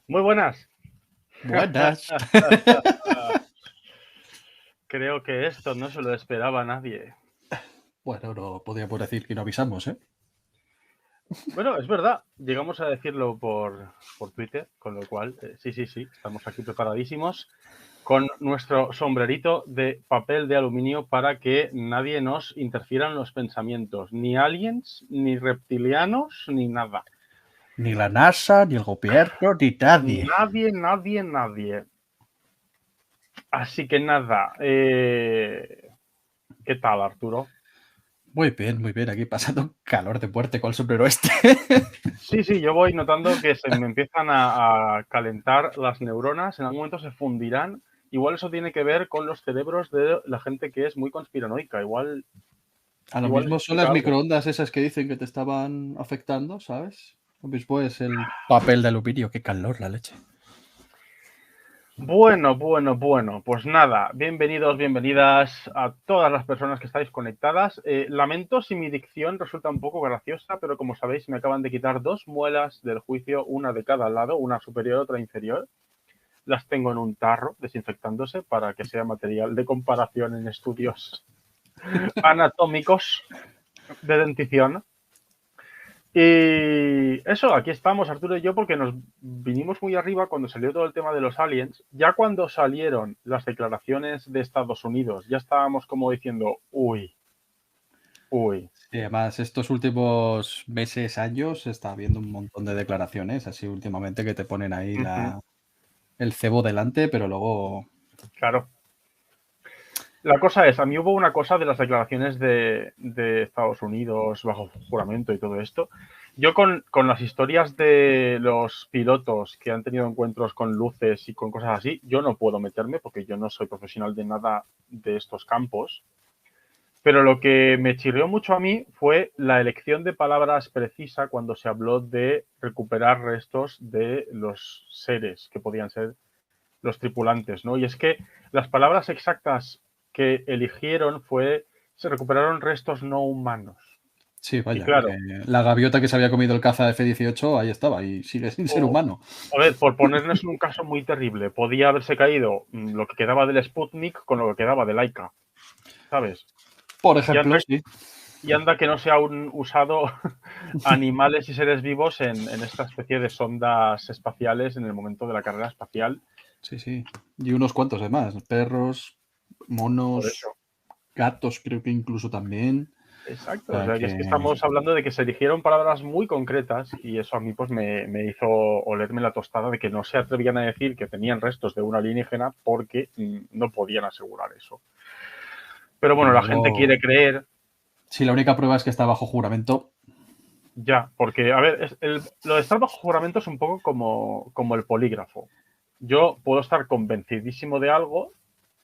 Muy buenas. Buenas. Creo que esto no se lo esperaba a nadie. Bueno, no podríamos decir que no avisamos, ¿eh? Bueno, es verdad, llegamos a decirlo por Twitter, con lo cual, sí, estamos aquí preparadísimos con nuestro sombrerito de papel de aluminio para que nadie nos interfiera en los pensamientos, ni aliens, ni reptilianos, ni nada. Ni la NASA, ni el gobierno, ni nadie. Nadie. Así que nada, ¿qué tal, Arturo? Muy bien, muy bien. Aquí pasando un calor de muerte con el sombrero este. Sí, yo voy notando que se me empiezan a calentar las neuronas, en algún momento se fundirán. Igual eso tiene que ver con los cerebros de la gente que es muy conspiranoica. A lo Igual eso mismo son explica las algo. microondas esas que dicen que te estaban afectando, ¿sabes? Lo mismo es el papel de aluminio. Qué calor, la leche. Bueno. Pues nada, bienvenidos, bienvenidas a todas las personas que estáis conectadas. Lamento si mi dicción resulta un poco graciosa, pero como sabéis me acaban de quitar dos muelas del juicio, una de cada lado, una superior, otra inferior. Las tengo en un tarro desinfectándose para que sea material de comparación en estudios anatómicos de dentición. Y eso, aquí estamos Arturo y yo porque nos vinimos muy arriba cuando salió todo el tema de los aliens. Ya cuando salieron las declaraciones de Estados Unidos, ya estábamos como diciendo, uy. Y además, estos últimos meses, años, se está viendo un montón de declaraciones, así últimamente, que te ponen ahí el cebo delante, pero luego... Claro. La cosa es, a mí hubo una cosa de las declaraciones de Estados Unidos bajo juramento y todo esto. Yo con las historias de los pilotos que han tenido encuentros con luces y con cosas así, yo no puedo meterme porque yo no soy profesional de nada de estos campos. Pero lo que me chirrió mucho a mí fue la elección de palabras precisa cuando se habló de recuperar restos de los seres que podían ser los tripulantes, ¿no? Y es que las palabras exactas que eligieron fue se recuperaron restos no humanos. Sí, Y vaya, que claro, la gaviota que se había comido el caza de F-18 ahí estaba y sigue sin ser o, humano. a ver, por ponernos en un caso muy terrible, podía haberse caído lo que quedaba del Sputnik con lo que quedaba del Laika, ¿sabes? Por Y ejemplo, anda, sí. y anda que no se han usado animales y seres vivos en esta especie de sondas espaciales en el momento de la carrera espacial. Sí, sí. Y unos cuantos además. Perros, Por monos, eso. gatos creo que incluso también. O Exacto, o sea sea, que es que que... estamos hablando de que se eligieron palabras muy concretas y eso a mí pues me hizo olerme la tostada de que no se atrevían a decir que tenían restos de una alienígena porque no podían asegurar eso. Pero Y bueno, la gente luego, quiere creer sí, la única prueba es que está bajo juramento. ya, porque a ver, lo de estar bajo juramento es un poco como el polígrafo. Yo puedo estar convencidísimo de algo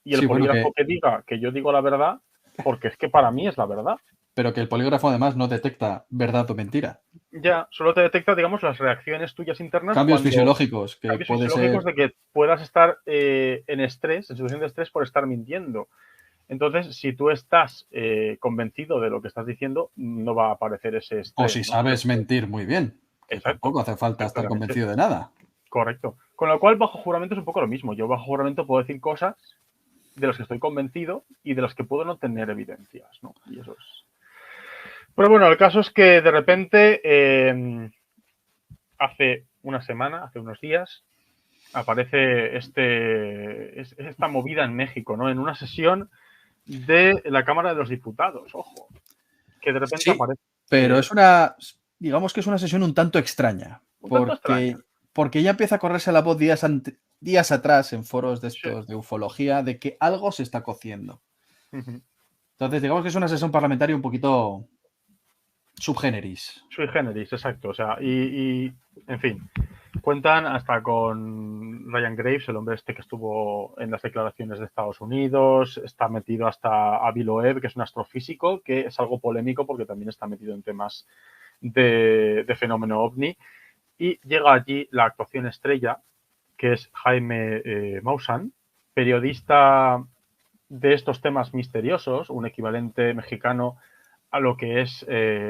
y el Sí, bueno, polígrafo que diga que yo digo la verdad, porque es que para mí es la verdad. pero que el polígrafo además no detecta verdad o mentira. Ya, solo te detecta, digamos, las reacciones tuyas internas Cambios cuando fisiológicos, que cambios puede fisiológicos ser... de que puedas estar en estrés, en situación de estrés por estar mintiendo. Entonces, si tú estás convencido de lo que estás diciendo, no va a aparecer ese O estrés, si ¿no? sabes mentir muy bien, que Exacto, tampoco hace falta estar exactamente, convencido de nada. correcto. Con lo cual, bajo juramento es un poco lo mismo. Yo bajo juramento puedo decir cosas de las que estoy convencido y de las que puedo no tener evidencias, ¿no? Y eso es. Pero bueno, el caso es que de repente, hace una semana, hace unos días, aparece esta movida en México, ¿no? En una sesión de la Cámara de los Diputados, ojo, que de repente Sí, aparece pero es una... Digamos que es una sesión un tanto extraña, un tanto extraña. porque ya empieza a correrse la voz días atrás en foros de Sí. estos de ufología de que algo se está cociendo. Uh-huh. Entonces, digamos que es una sesión parlamentaria un poquito subgéneris. Sui generis, exacto. O sea, en fin, cuentan hasta con Ryan Graves, el hombre este que estuvo en las declaraciones de Estados Unidos, está metido hasta Avi Loeb, que es un astrofísico, que es algo polémico porque también está metido en temas de fenómeno ovni. Y llega allí la actuación estrella, que es Jaime Maussan, periodista de estos temas misteriosos, un equivalente mexicano a lo que es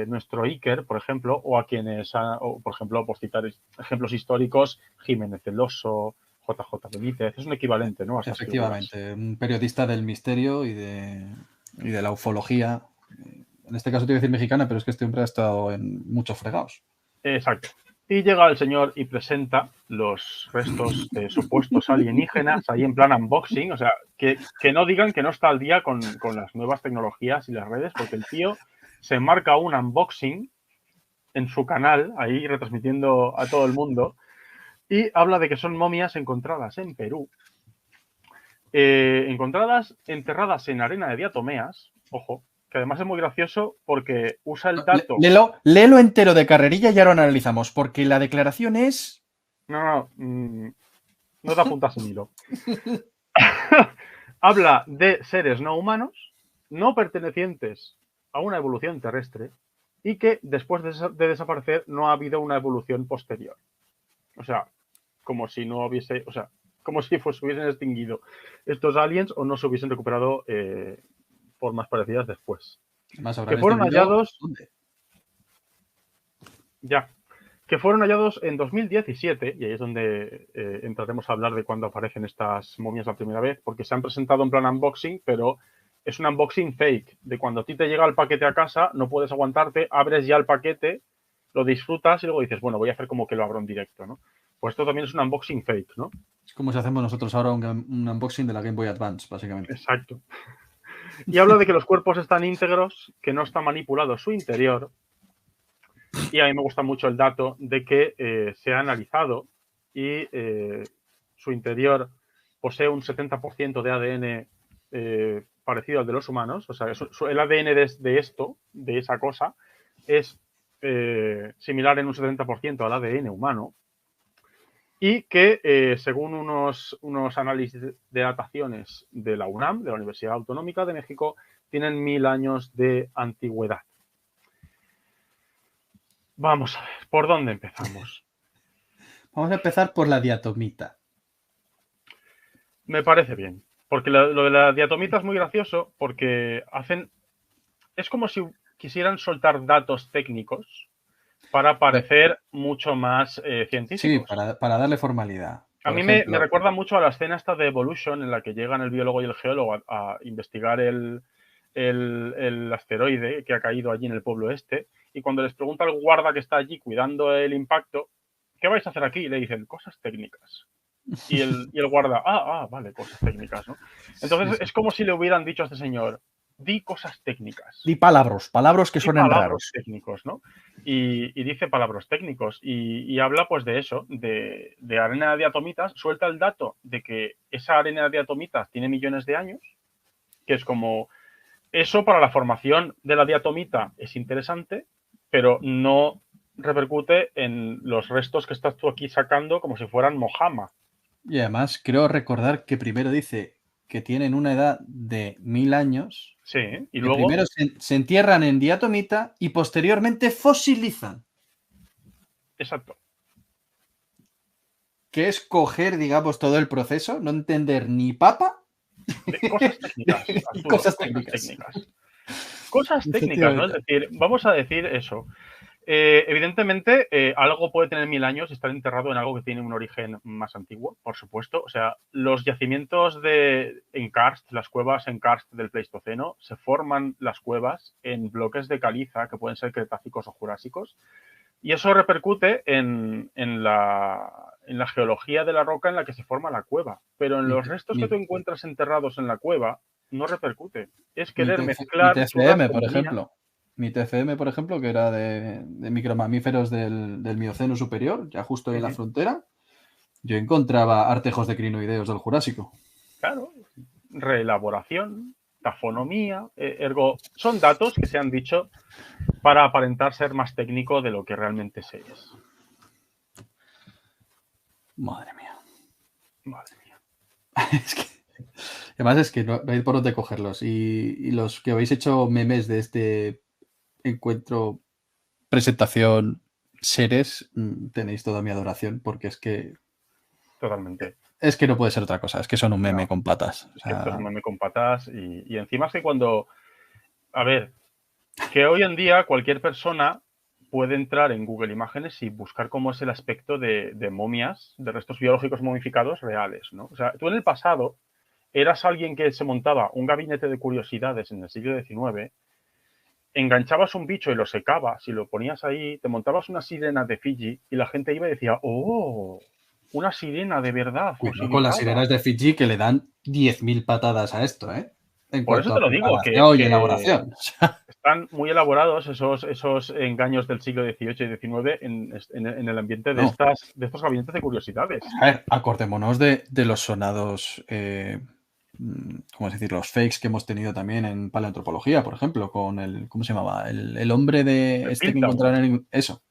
nuestro Iker, por ejemplo, o a quienes, o, por ejemplo, por citar ejemplos históricos, Jiménez del Oso, JJ Benítez, es un equivalente, ¿no? A estas figuras. Efectivamente, un periodista del misterio y de la ufología. En este caso te iba a decir mexicana, pero es que este hombre ha estado en muchos fregados. Exacto. Y llega el señor y presenta los restos de supuestos alienígenas ahí en plan unboxing. O sea, que no digan que no está al día con las nuevas tecnologías y las redes, porque el tío se marca un unboxing en su canal, ahí retransmitiendo a todo el mundo, y habla de que son momias encontradas en Perú, encontradas enterradas en arena de diatomeas, ojo, que además es muy gracioso porque usa el dato... Léelo entero de carrerilla y ahora lo analizamos, porque la declaración es... No te apuntas en hilo. Habla de seres no humanos, no pertenecientes a una evolución terrestre, y que después de desaparecer no ha habido una evolución posterior. O sea, como si no hubiese, o sea, como si se hubiesen extinguido estos aliens o no se hubiesen recuperado formas parecidas después. Más que fueron hallados... ¿Dónde? Ya. Que fueron hallados en 2017, y ahí es donde entraremos a hablar de cuándo aparecen estas momias la primera vez, porque se han presentado en plan unboxing, pero es un unboxing fake, de cuando a ti te llega el paquete a casa, no puedes aguantarte, abres ya el paquete, lo disfrutas y luego dices, bueno, voy a hacer como que lo abro en directo, ¿no? Pues esto también es un unboxing fake, ¿no? Es como si hacemos nosotros ahora un unboxing de la Game Boy Advance, básicamente. Exacto. Y habla de que los cuerpos están íntegros, que no está manipulado su interior. Y a mí me gusta mucho el dato de que se ha analizado y su interior posee un 70% de ADN parecido al de los humanos. O sea, el ADN de esto, de esa cosa, es similar en un 70% al ADN humano. Y que según unos análisis de dataciones de la UNAM, de la Universidad Autonómica de México, tienen 1000 años de antigüedad. Vamos a ver, ¿por dónde empezamos? Vamos a empezar por la diatomita. Me parece bien, porque lo de la diatomita es muy gracioso porque hacen... Es como si quisieran soltar datos técnicos para parecer mucho más científicos. Sí, para darle formalidad. A mí me recuerda mucho a la escena esta de Evolution en la que llegan el biólogo y el geólogo a investigar el asteroide que ha caído allí en el pueblo este, y cuando les pregunta al guarda que está allí cuidando el impacto, ¿qué vais a hacer aquí? Y le dicen, cosas técnicas. Y el guarda, vale, cosas técnicas, ¿no? Entonces es como si le hubieran dicho a este señor, di cosas técnicas. Di palabras que suenan raros. Técnicos, ¿no? Y dice palabras técnicos y habla pues de eso, de arena de diatomitas, suelta el dato de que esa arena de diatomitas tiene millones de años, que es como, eso para la formación de la diatomita es interesante, pero no repercute en los restos que estás tú aquí sacando como si fueran mojama. Y además creo recordar que primero dice que tienen una edad de 1000 años. Sí, y luego... Primero se entierran en diatomita y posteriormente fosilizan. Exacto. Que es coger, digamos, todo el proceso, no entender ni papa. Cosas técnicas. Arturo, cosas técnicas. Cosas técnicas, ¿no? Es decir, vamos a decir eso. Evidentemente, algo puede tener 1000 años y estar enterrado en algo que tiene un origen más antiguo, por supuesto. O sea, los yacimientos en karst, las cuevas en karst del Pleistoceno, se forman las cuevas en bloques de caliza que pueden ser cretácicos o jurásicos. Y eso repercute en la geología de la roca en la que se forma la cueva. Pero en los restos que tú encuentras enterrados en la cueva, no repercute. Es querer mezclar... Mi TCM, por ejemplo. Mi TCM, por ejemplo, que era de micromamíferos del Mioceno superior, ya justo en la frontera, yo encontraba artejos de crinoideos del Jurásico. Claro, reelaboración, tafonomía, ergo... Son datos que se han dicho para aparentar ser más técnico de lo que realmente se es. Madre mía. Madre mía. Además es que no hay por dónde cogerlos. Y los que habéis hecho memes de este encuentro, presentación, seres, tenéis toda mi adoración, porque es que... Totalmente. Es que no puede ser otra cosa, es que son un meme con patas. Es que esto es un meme con patas y encima es que cuando... A ver, que hoy en día cualquier persona puede entrar en Google Imágenes y buscar cómo es el aspecto de momias, de restos biológicos momificados reales, ¿no? O sea, tú en el pasado eras alguien que se montaba un gabinete de curiosidades en el siglo XIX, enganchabas un bicho y lo secabas y lo ponías ahí, te montabas una sirena de Fiji y la gente iba y decía, ¡oh! Una sirena de verdad, Cuidado con las fosilizada. sirenas de Fiji que le dan 10.000 patadas a esto, ¿eh? En Por eso cuanto te a lo digo, que, preparación y que elaboración. O sea, están muy elaborados esos engaños del siglo XVIII y XIX en el ambiente no. de estos gabinetes de curiosidades. A ver, acordémonos de los sonados, ¿cómo es decir? Los fakes que hemos tenido también en paleoantropología, por ejemplo, con el, ¿cómo se llamaba? El hombre de El este que Piltdown. encontraron en eso,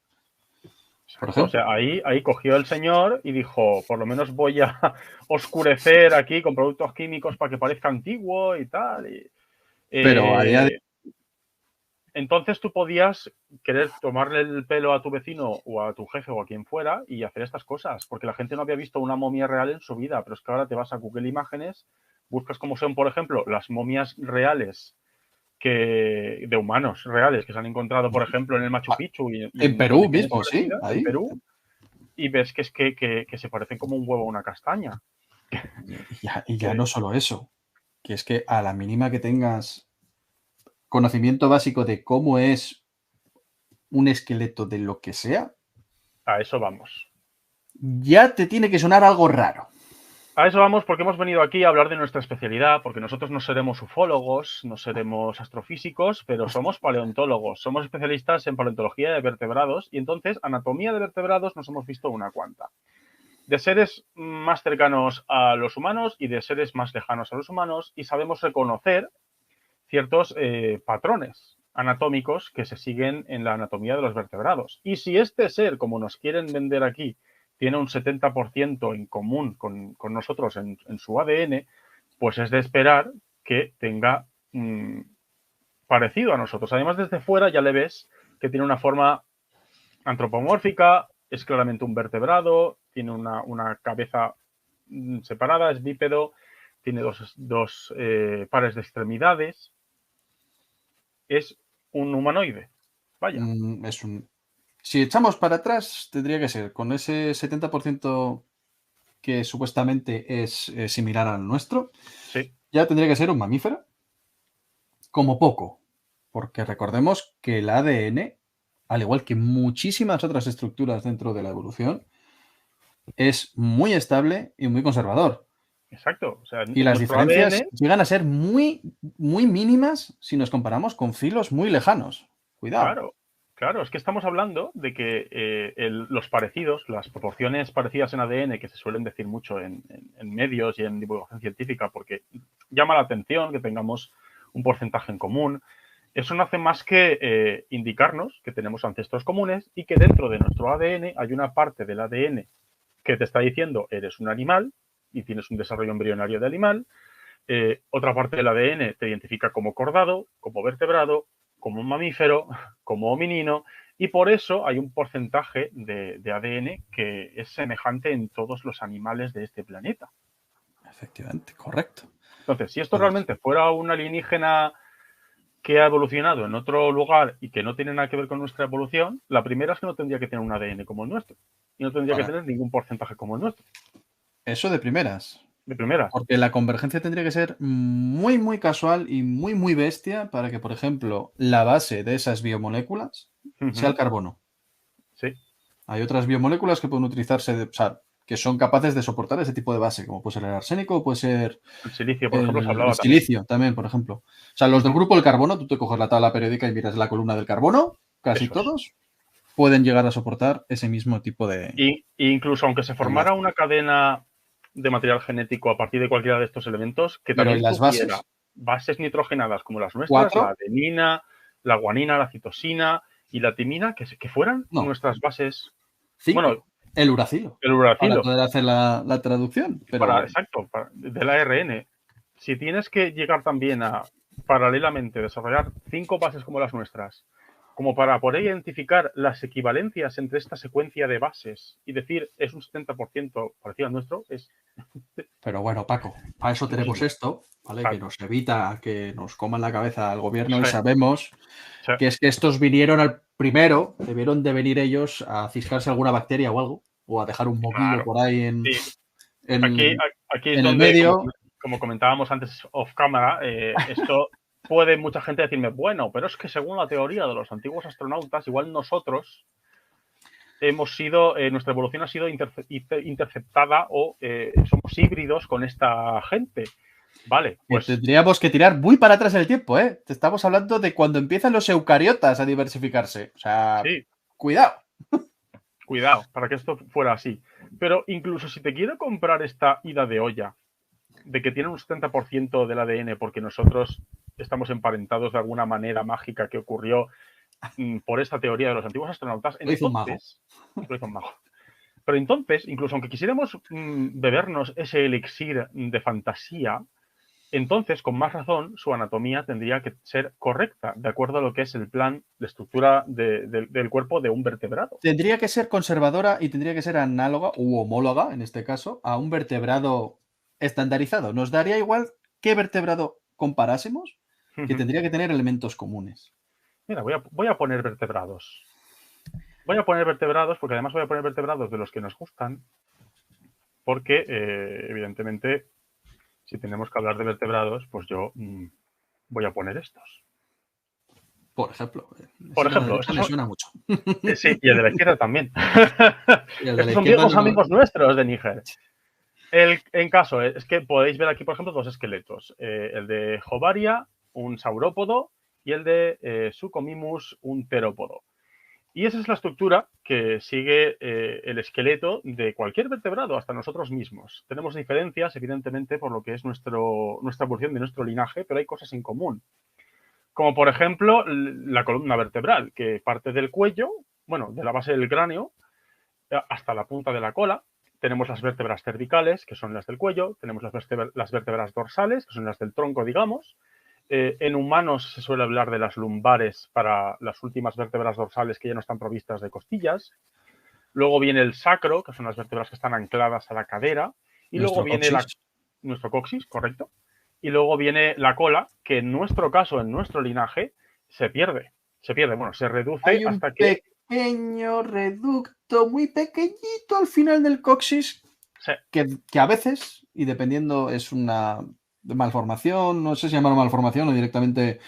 por Exacto, o ejemplo. sea, ahí cogió el señor y dijo, por lo menos voy a oscurecer aquí con productos químicos para que parezca antiguo y tal. Pero a día de Eh, entonces tú podías querer tomarle el pelo a tu vecino o a tu jefe o a quien fuera y hacer estas cosas, porque la gente no había visto una momia real en su vida, pero es que ahora te vas a Google Imágenes, buscas cómo son, por ejemplo, las momias reales de humanos reales que se han encontrado, por ejemplo, en el Machu Picchu y en en Perú condiciones mismo, sí, parecidas, en ahí. Perú, y ves que es que se parecen como un huevo a una castaña. Y ya Que, no solo eso, que es que a la mínima que tengas conocimiento básico de cómo es un esqueleto de lo que sea, a eso vamos. ya te tiene que sonar algo raro. A eso vamos porque hemos venido aquí a hablar de nuestra especialidad, porque nosotros no seremos ufólogos, no seremos astrofísicos, pero somos paleontólogos, somos especialistas en paleontología de vertebrados y entonces anatomía de vertebrados nos hemos visto una cuanta. De seres más cercanos a los humanos y de seres más lejanos a los humanos y sabemos reconocer ciertos patrones anatómicos que se siguen en la anatomía de los vertebrados. Y si este ser, como nos quieren vender aquí, tiene un 70% en común con nosotros en su ADN, pues es de esperar que tenga parecido a nosotros. Además, desde fuera ya le ves que tiene una forma antropomórfica, es claramente un vertebrado, tiene una cabeza separada, es bípedo, tiene dos pares de extremidades, es un humanoide. Vaya. Es un... Si echamos para atrás, tendría que ser con ese 70% que supuestamente es similar al nuestro, Sí, ya tendría que ser un mamífero, como poco, porque recordemos que el ADN, al igual que muchísimas otras estructuras dentro de la evolución, es muy estable y muy conservador. exacto. O sea, Y las nuestro diferencias ADN, llegan a ser muy, muy mínimas si nos comparamos con filos muy lejanos. Cuidado. claro, claro, es que estamos hablando de que los parecidos, las proporciones parecidas en ADN que se suelen decir mucho en medios y en divulgación científica, porque llama la atención que tengamos un porcentaje en común. Eso no hace más que indicarnos que tenemos ancestros comunes y que dentro de nuestro ADN hay una parte del ADN que te está diciendo eres un animal y tienes un desarrollo embrionario de animal. Otra parte del ADN te identifica como cordado, como vertebrado, como un mamífero, como hominino, y por eso hay un porcentaje de ADN que es semejante en todos los animales de este planeta. Efectivamente, correcto. Entonces, si esto Entonces, realmente fuera un alienígena que ha evolucionado en otro lugar y que no tiene nada que ver con nuestra evolución, la primera es que no tendría que tener un ADN como el nuestro y no tendría que para tener ningún porcentaje como el nuestro, eso de primeras. de primeras. Porque la convergencia tendría que ser muy, muy casual y muy, muy bestia para que, por ejemplo, la base de esas biomoléculas Uh sea el -huh. carbono. Sí, Hay otras biomoléculas que pueden utilizarse, o sea, que son capaces de soportar ese tipo de base, como puede ser el arsénico o puede ser el silicio, por ejemplo, se el hablaba también. silicio también, por ejemplo. O sea, los del grupo del carbono, tú te coges la tabla periódica y miras la columna del carbono, casi Eso es. todos pueden llegar a soportar ese mismo tipo Y incluso aunque se de enlace. formara una cadena de material genético a partir de cualquiera de estos elementos, que Pero ¿y también las tuviera bases? bases nitrogenadas como las nuestras, la ¿Cuatro? adenina, la guanina, la citosina y la timina, que fueran No, nuestras bases, bueno, 5. El uracilo, el para uracilo, poder hacer la traducción. para, Pero exacto, del ARN, si tienes que llegar también a paralelamente desarrollar 5 bases como las nuestras como para poder identificar las equivalencias entre esta secuencia de bases y decir es un 70% parecido al nuestro, es... Pero bueno, Paco, para eso tenemos esto, ¿vale? Claro. Que nos evita que nos coman la cabeza al gobierno y Sí, sabemos sí, que es que estos vinieron al primero, debieron de venir ellos a ciscarse alguna bacteria o algo, o a dejar un moquillo claro. por ahí Sí. en, Aquí es en el donde, medio. como comentábamos antes off cámara, esto puede mucha gente decirme, bueno, pero es que según la teoría de los antiguos astronautas, igual nosotros hemos sido, nuestra evolución ha sido interceptada o somos híbridos con esta gente. Vale, Que pues tendríamos que tirar muy para atrás el tiempo, ¿eh? Te estamos hablando de cuando empiezan los eucariotas a diversificarse. O sea, sí, cuidado. cuidado, para que esto fuera así. Pero incluso si te quiero comprar esta ida de olla, de que tiene un 70% del ADN porque nosotros estamos emparentados de alguna manera mágica que ocurrió por esta teoría de los antiguos astronautas, Lo hizo un mago. entonces, lo hizo un mago. Pero entonces, incluso aunque quisiéramos bebernos ese elixir de fantasía, entonces, con más razón, su anatomía tendría que ser correcta, de acuerdo a lo que es el plan de estructura del cuerpo de un vertebrado. Tendría que ser conservadora y tendría que ser análoga u homóloga, en este caso, a un vertebrado estandarizado. Nos daría igual qué vertebrado comparásemos, que tendría que tener elementos comunes. Mira, voy a poner vertebrados. Voy a poner vertebrados, porque además voy a poner vertebrados de los que nos gustan, porque evidentemente, si tenemos que hablar de vertebrados, pues yo voy a poner estos. Por ejemplo. Por De la ejemplo, derecha estos me son... suena mucho. Sí, y el de la izquierda también. Y el de la Estos son izquierda viejos no. amigos nuestros de Níger. En caso, es que podéis ver aquí, por ejemplo, dos esqueletos. El de Jovaria, un saurópodo, y el de Suchomimus, un terópodo. Y esa es la estructura que sigue el esqueleto de cualquier vertebrado, hasta nosotros mismos. Tenemos diferencias, evidentemente, por lo que es nuestra evolución de nuestro linaje, pero hay cosas en común. Como por ejemplo la columna vertebral, que parte del cuello, bueno, de la base del cráneo, hasta la punta de la cola. Tenemos las vértebras cervicales, que son las del cuello. Tenemos las vértebras dorsales, que son las del tronco, digamos. En humanos se suele hablar de las lumbares para las últimas vértebras dorsales que ya no están provistas de costillas. Luego viene el sacro, que son las vértebras que están ancladas a la cadera. Y luego Nuestro viene coxis. nuestro coxis, correcto. Y luego viene la cola, que en nuestro caso, en nuestro linaje, se pierde. Se pierde, bueno, se reduce Hay un hasta que... pequeño reducto muy pequeñito al final del coxis que a veces, y dependiendo, es una malformación, no sé si llamarlo malformación o directamente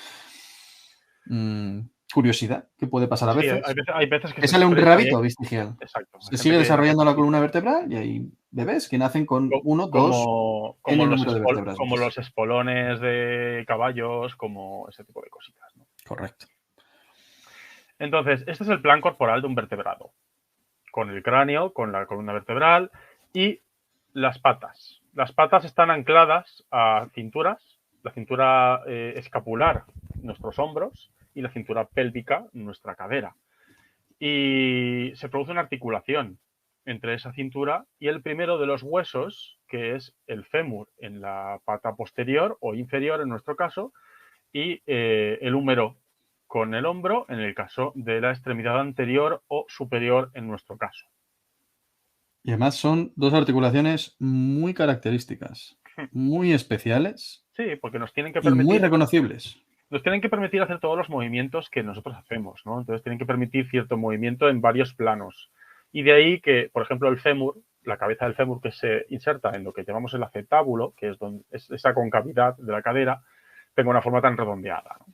curiosidad, que puede pasar a Sí, veces. hay veces que Que se sale un expresa bien. rabito vestigial. Exacto. Hay Se gente sigue que nace desarrollando con la columna vertebral y hay bebés que nacen con uno, dos, n número de vértebras como más. los espolones de caballos, como ese tipo de cositas, ¿no? Correcto. Entonces, este es el plan corporal de un vertebrado. Con el cráneo, con la columna vertebral y las patas. Las patas están ancladas a cinturas, la cintura escapular, nuestros hombros, y la cintura pélvica, nuestra cadera. Y se produce una articulación entre esa cintura y el primero de los huesos, que es el fémur en la pata posterior o inferior en nuestro caso, y el húmero con el hombro en el caso de la extremidad anterior o superior en nuestro caso. Y además son dos articulaciones muy características, muy especiales Sí, porque nos tienen que y muy permitir reconocibles. hacer todos los movimientos que nosotros hacemos, ¿no? Entonces tienen que permitir cierto movimiento en varios planos. Y de ahí que, por ejemplo, el fémur, la cabeza del fémur que se inserta en lo que llamamos el acetábulo, que es, esa concavidad de la cadera, tenga una forma tan redondeada, ¿no?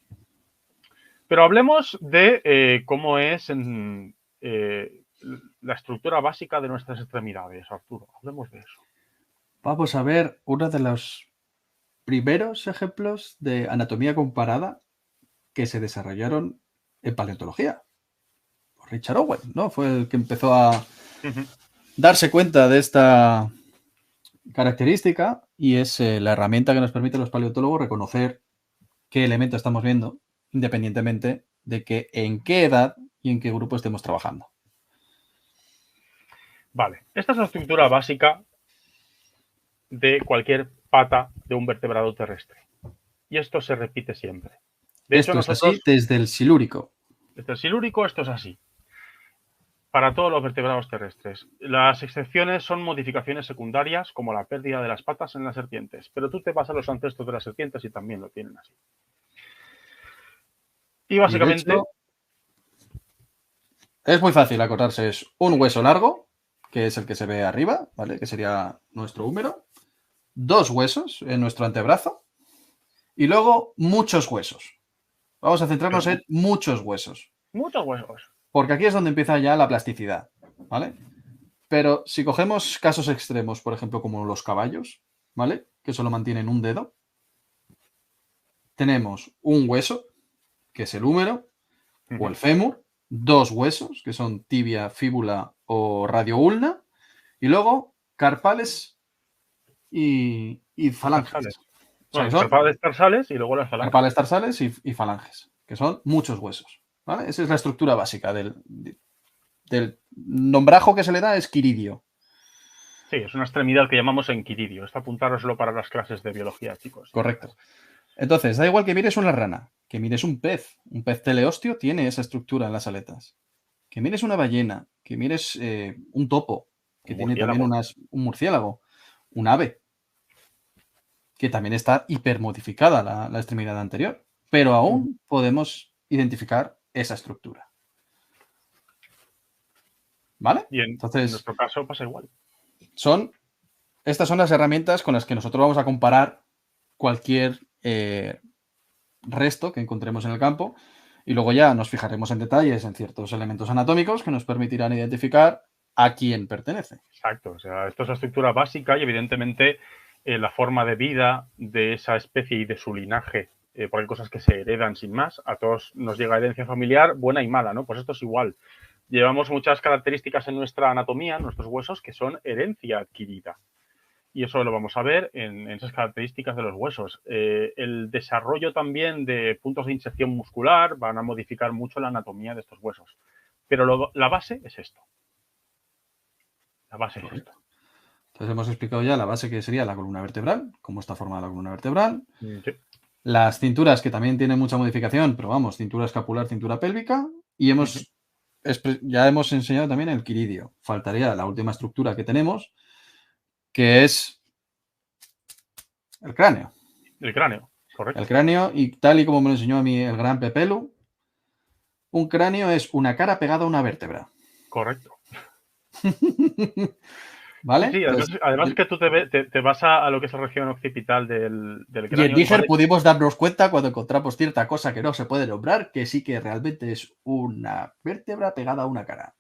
Pero hablemos de cómo es la estructura básica de nuestras extremidades, Arturo. Hablemos de eso. Vamos a ver uno de los primeros ejemplos de anatomía comparada que se desarrollaron en paleontología. Richard Owen, ¿no? Fue el que empezó a darse cuenta de esta característica y es la herramienta que nos permite a los paleontólogos reconocer qué elemento estamos viendo, independientemente de que en qué edad y en qué grupo estemos trabajando. Vale, esta es la estructura básica de cualquier pata de un vertebrado terrestre. Y esto se repite siempre. De hecho, Esto es así desde el Silúrico. Este es silúrico, esto es así. Para todos los vertebrados terrestres. Las excepciones son modificaciones secundarias, como la pérdida de las patas en las serpientes. Pero tú te vas a los ancestros de las serpientes y también lo tienen así. Y básicamente... Y de hecho, es muy fácil acordarse. Es un hueso largo, que es el que se ve arriba, ¿vale? Que sería nuestro húmero. 2 huesos en nuestro antebrazo. Y luego muchos huesos. Vamos a centrarnos en muchos huesos. Muchos huesos. Porque aquí es donde empieza ya la plasticidad, ¿vale? Pero si cogemos casos extremos, por ejemplo, como los caballos, ¿vale? Que solo mantienen un dedo. Tenemos un hueso, que es el húmero, o el fémur, 2 huesos, que son tibia, fíbula o radioulna, y luego carpales y falanges. O sea, carpales tarsales y luego las falanges. Carpales tarsales y falanges, que son muchos huesos, ¿vale? Esa es la estructura básica del nombrajo que se le da, es quiridio. Sí, es una extremidad que llamamos enquiridio. Esto apuntároslo para las clases de biología, chicos. Correcto. Entonces, da igual que mires una rana, que mires un pez teleostio tiene esa estructura en las aletas. Que mires una ballena, que mires un topo, que tiene también un murciélago, un ave, que también está hipermodificada la extremidad anterior, pero aún podemos identificar esa estructura. ¿Vale? Y entonces, en nuestro caso pasa igual. Estas son las herramientas con las que nosotros vamos a comparar cualquier resto que encontremos en el campo y luego ya nos fijaremos en detalles en ciertos elementos anatómicos que nos permitirán identificar a quién pertenece. Exacto, o sea, esto es la estructura básica y evidentemente la forma de vida de esa especie y de su linaje, porque hay cosas que se heredan sin más, a todos nos llega herencia familiar buena y mala, ¿no? Pues esto es igual. Llevamos muchas características en nuestra anatomía, en nuestros huesos, que son herencia adquirida. Y eso lo vamos a ver en esas características de los huesos. El desarrollo también de puntos de inserción muscular van a modificar mucho la anatomía de estos huesos. Pero la base es esto. La base es esto. Entonces hemos explicado ya la base que sería la columna vertebral, cómo está formada la columna vertebral. Sí. Las cinturas, que también tienen mucha modificación, pero vamos, cintura escapular, cintura pélvica. Y ya hemos enseñado también el quiridio. Faltaría la última estructura que tenemos, que es el cráneo. El cráneo, correcto. El cráneo, y tal y como me lo enseñó a mí el gran Pepelu, un cráneo es una cara pegada a una vértebra. Correcto. ¿Vale? Sí, además que tú te vas a lo que es la región occipital del cráneo. Y en Níger pudimos darnos cuenta cuando encontramos cierta cosa que no se puede nombrar, que sí que realmente es una vértebra pegada a una cara.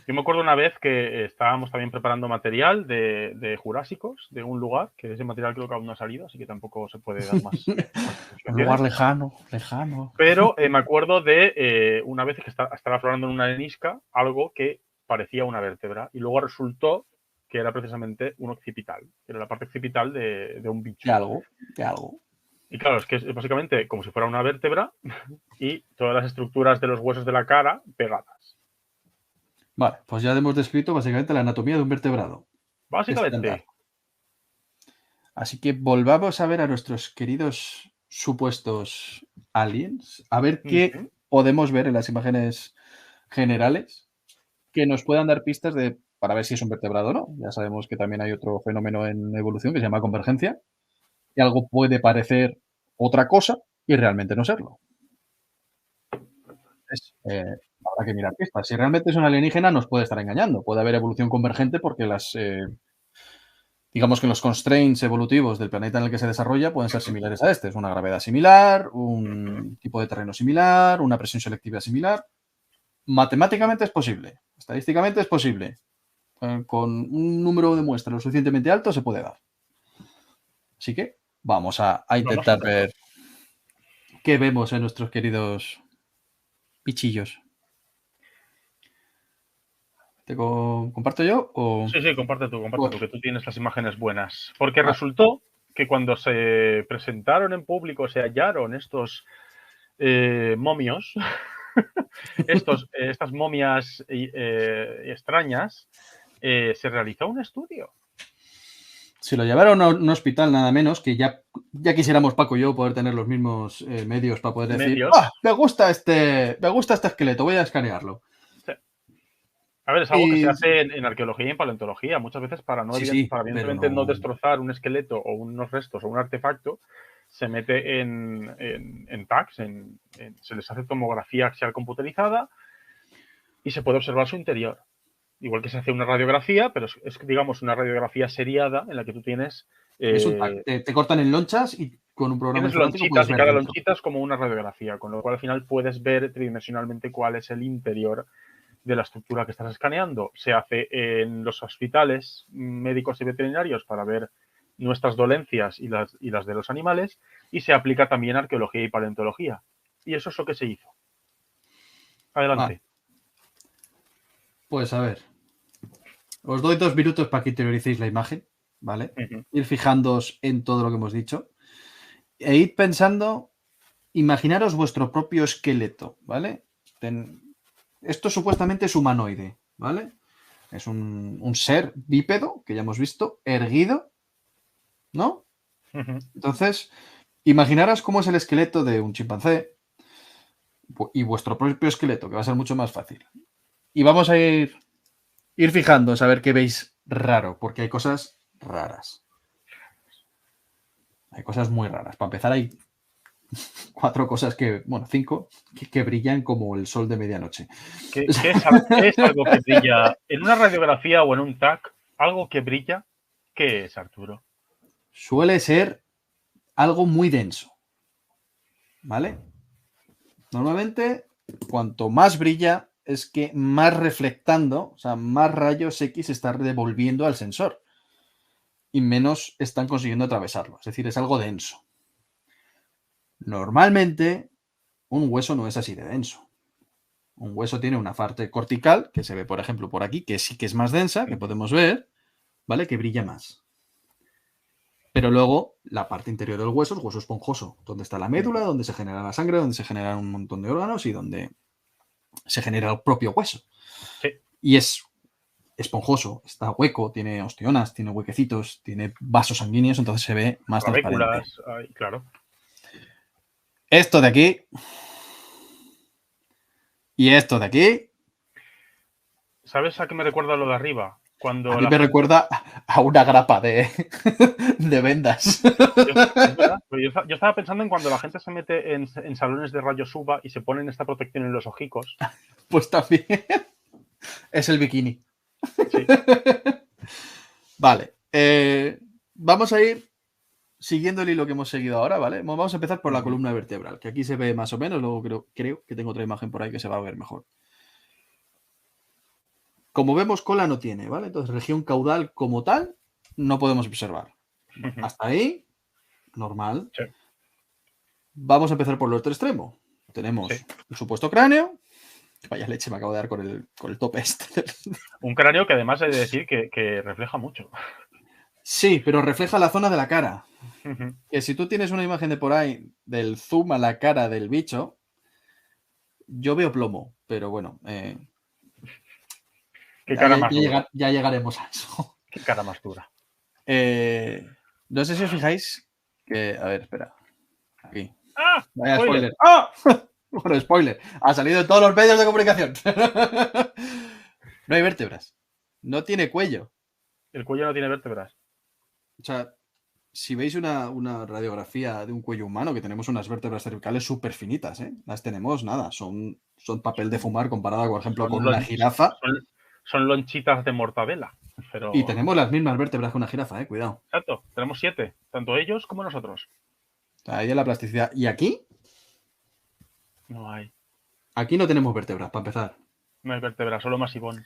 Yo me acuerdo una vez que estábamos también preparando material de jurásicos de un lugar, que ese material creo que aún no ha salido, así que tampoco se puede dar más. Un lugar lejano. Pero me acuerdo de una vez que estaba explorando en una arenisca algo que parecía una vértebra y luego resultó que era precisamente un occipital, que era la parte occipital de un bicho. De algo. Y claro, es que es básicamente como si fuera una vértebra y todas las estructuras de los huesos de la cara pegadas. Vale, pues ya hemos descrito básicamente la anatomía de un vertebrado. Básicamente. Así que volvamos a ver a nuestros queridos supuestos aliens, a ver qué podemos ver en las imágenes generales que nos puedan dar pistas para ver si es un vertebrado o no. Ya sabemos que también hay otro fenómeno en evolución que se llama convergencia, y algo puede parecer otra cosa y realmente no serlo. Habrá que mirar pistas. Si realmente es un alienígena, nos puede estar engañando. Puede haber evolución convergente porque digamos que los constraints evolutivos del planeta en el que se desarrolla pueden ser similares a este. Es una gravedad similar, un tipo de terreno similar, una presión selectiva similar. Matemáticamente es posible. Estadísticamente es posible. Con un número de muestras lo suficientemente alto se puede dar. Así que vamos a intentar ver qué vemos en nuestros queridos bichillos. ¿Te comparto yo? Sí, comparte tú, que tú tienes las imágenes buenas. Porque resultó que cuando se presentaron en público, se hallaron estos momios, estas momias extrañas, se realizó un estudio. Si lo llevara a un hospital, nada menos, que ya quisiéramos Paco y yo poder tener los mismos medios para poder decir, Medios. ¡ah! Me gusta este esqueleto, voy a escanearlo. Sí. A ver, es algo que se Y hace en arqueología y en paleontología, muchas veces para sí, pero evidentemente no destrozar un esqueleto o unos restos o un artefacto, se mete en tags, se les hace tomografía axial computerizada y se puede observar su interior. Igual que se hace una radiografía, pero es digamos, una radiografía seriada en la que tú tienes... es un tag. Te cortan en lonchas y con un programa Tienes informático puedes lonchitas y ver cada dentro. lonchita es como una radiografía, con lo cual al final puedes ver tridimensionalmente cuál es el interior de la estructura que estás escaneando. Se hace en los hospitales médicos y veterinarios para ver nuestras dolencias y las de los animales, y se aplica también a arqueología y paleontología. Y eso es lo que se hizo. Adelante. Pues a ver, os doy 2 minutos para que interioricéis la imagen, ¿vale? Ir fijándoos en todo lo que hemos dicho e id pensando, imaginaros vuestro propio esqueleto, ¿vale? Esto supuestamente es humanoide, ¿vale? Es un ser bípedo, que ya hemos visto, erguido, ¿no? Entonces, imaginaros cómo es el esqueleto de un chimpancé y vuestro propio esqueleto, que va a ser mucho más fácil. Y vamos a ir fijando, a ver qué veis raro, porque hay cosas raras. Hay cosas muy raras. Para empezar, hay 4 cosas bueno, 5 que brillan como el sol de medianoche. ¿Qué es algo que brilla en una radiografía o en un TAC? ¿Algo que brilla? ¿Qué es, Arturo? Suele ser algo muy denso, ¿vale? Normalmente, cuanto más brilla, es que más reflectando, o sea, más rayos X está devolviendo al sensor y menos están consiguiendo atravesarlo. Es decir, es algo denso. Normalmente, un hueso no es así de denso. Un hueso tiene una parte cortical, que se ve, por ejemplo, por aquí, que sí que es más densa, que podemos ver, ¿vale? Que brilla más. Pero luego, la parte interior del hueso, el hueso esponjoso, donde está la médula, donde se genera la sangre, donde se generan un montón de órganos y donde se genera el propio hueso. Sí. Y es esponjoso, está hueco, tiene ostionas, tiene huequecitos, tiene vasos sanguíneos, entonces se ve más transparente. Claro. Esto de aquí y esto de aquí. ¿Sabes a qué me recuerda lo de arriba? A mí me recuerda a una grapa de vendas. Es verdad, pero yo estaba pensando en cuando la gente se mete en salones de rayos UVA y se ponen esta protección en los ojicos. Pues también es el bikini. Sí. Vale. Vamos a ir siguiendo el hilo que hemos seguido ahora, ¿vale? Vamos a empezar por la columna vertebral, que aquí se ve más o menos, luego creo que tengo otra imagen por ahí que se va a ver mejor. Como vemos, cola no tiene, ¿vale? Entonces, región caudal como tal, no podemos observar. Hasta ahí, normal. Sí. Vamos a empezar por el otro extremo. Tenemos un supuesto cráneo. Vaya leche, me acabo de dar con el tope este. Un cráneo que además he de decir que refleja mucho. Sí, pero refleja la zona de la cara. Que si tú tienes una imagen de por ahí del zoom a la cara del bicho, yo veo plomo, pero bueno. Qué cara más dura. Ya llegaremos a eso. Qué cara más dura. No sé si os fijáis que... A ver, espera. Aquí. ¡Ah! Vaya spoiler. ¡Ah! Bueno, spoiler. Ha salido en todos los medios de comunicación. No hay vértebras. No tiene cuello. El cuello no tiene vértebras. O sea, si veis una radiografía de un cuello humano, que tenemos unas vértebras cervicales súper finitas, ¿eh? Las tenemos, nada. Son papel de fumar comparada, por ejemplo, con una jirafa. Son lonchitas de mortadela. Pero... Y tenemos las mismas vértebras que una jirafa, cuidado. Exacto, tenemos 7, tanto ellos como nosotros. Ahí es la plasticidad. ¿Y aquí? No hay. Aquí no tenemos vértebras, para empezar. No hay vértebras, solo masivón.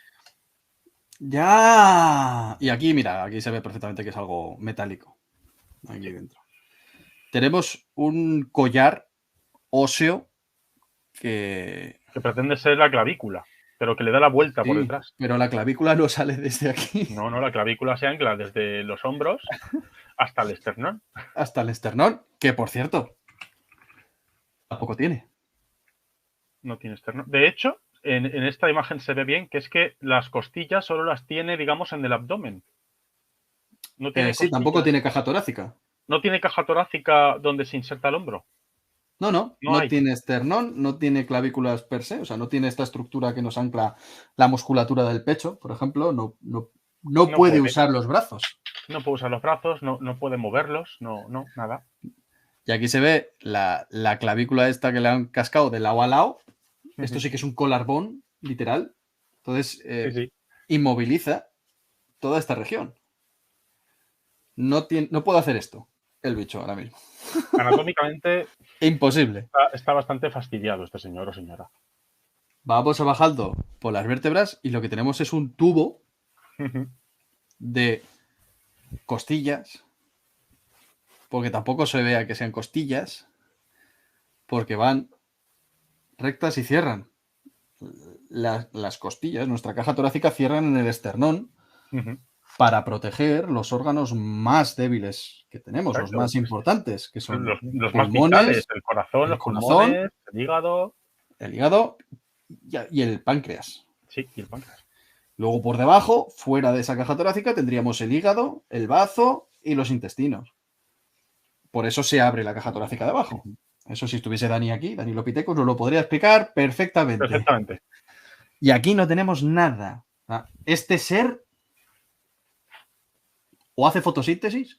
¡Ya! Y aquí, mira, aquí se ve perfectamente que es algo metálico. Aquí dentro. Tenemos un collar óseo que pretende ser la clavícula, pero que le da la vuelta por detrás. Pero la clavícula no sale desde aquí. No, la clavícula se ancla desde los hombros hasta el esternón. Hasta el esternón, que por cierto, tampoco tiene. No tiene esternón. De hecho, en esta imagen se ve bien que es que las costillas solo las tiene, digamos, en el abdomen. No tiene Sí, tampoco costillas. tiene caja torácica. No tiene caja torácica donde se inserta el hombro. No No hay. tiene esternón, no tiene clavículas per se, o sea, no tiene esta estructura que nos ancla la musculatura del pecho, por ejemplo, no No puede puede. usar los brazos. No puede usar los brazos, no puede moverlos, nada. Y aquí se ve la clavícula esta que le han cascado de lado a lado. Esto Ujú. sí que es un collarbone, literal. Entonces, Sí, sí. inmoviliza toda esta región. No puedo hacer esto, el bicho, ahora mismo. Anatómicamente Imposible. está bastante fastidiado este señor o señora. Vamos bajando por las vértebras y lo que tenemos es un tubo Ujú. de costillas, porque tampoco se vea que sean costillas, porque van rectas y cierran. Las costillas, nuestra caja torácica, cierran en el esternón Ujú. para proteger los órganos más débiles que tenemos, los Exacto. más importantes, que son Los más vitales, pulmones, el corazón, el los corazón, pulmones, el hígado. el hígado y el páncreas. Sí, y el páncreas. Luego por debajo, fuera de esa caja torácica, tendríamos el hígado, el bazo y los intestinos. Por eso se abre la caja torácica de abajo. Eso si estuviese Dani aquí, Dani Lopitecos, nos lo podría explicar perfectamente. Perfectamente. Y aquí no tenemos nada. Este ser o hace fotosíntesis.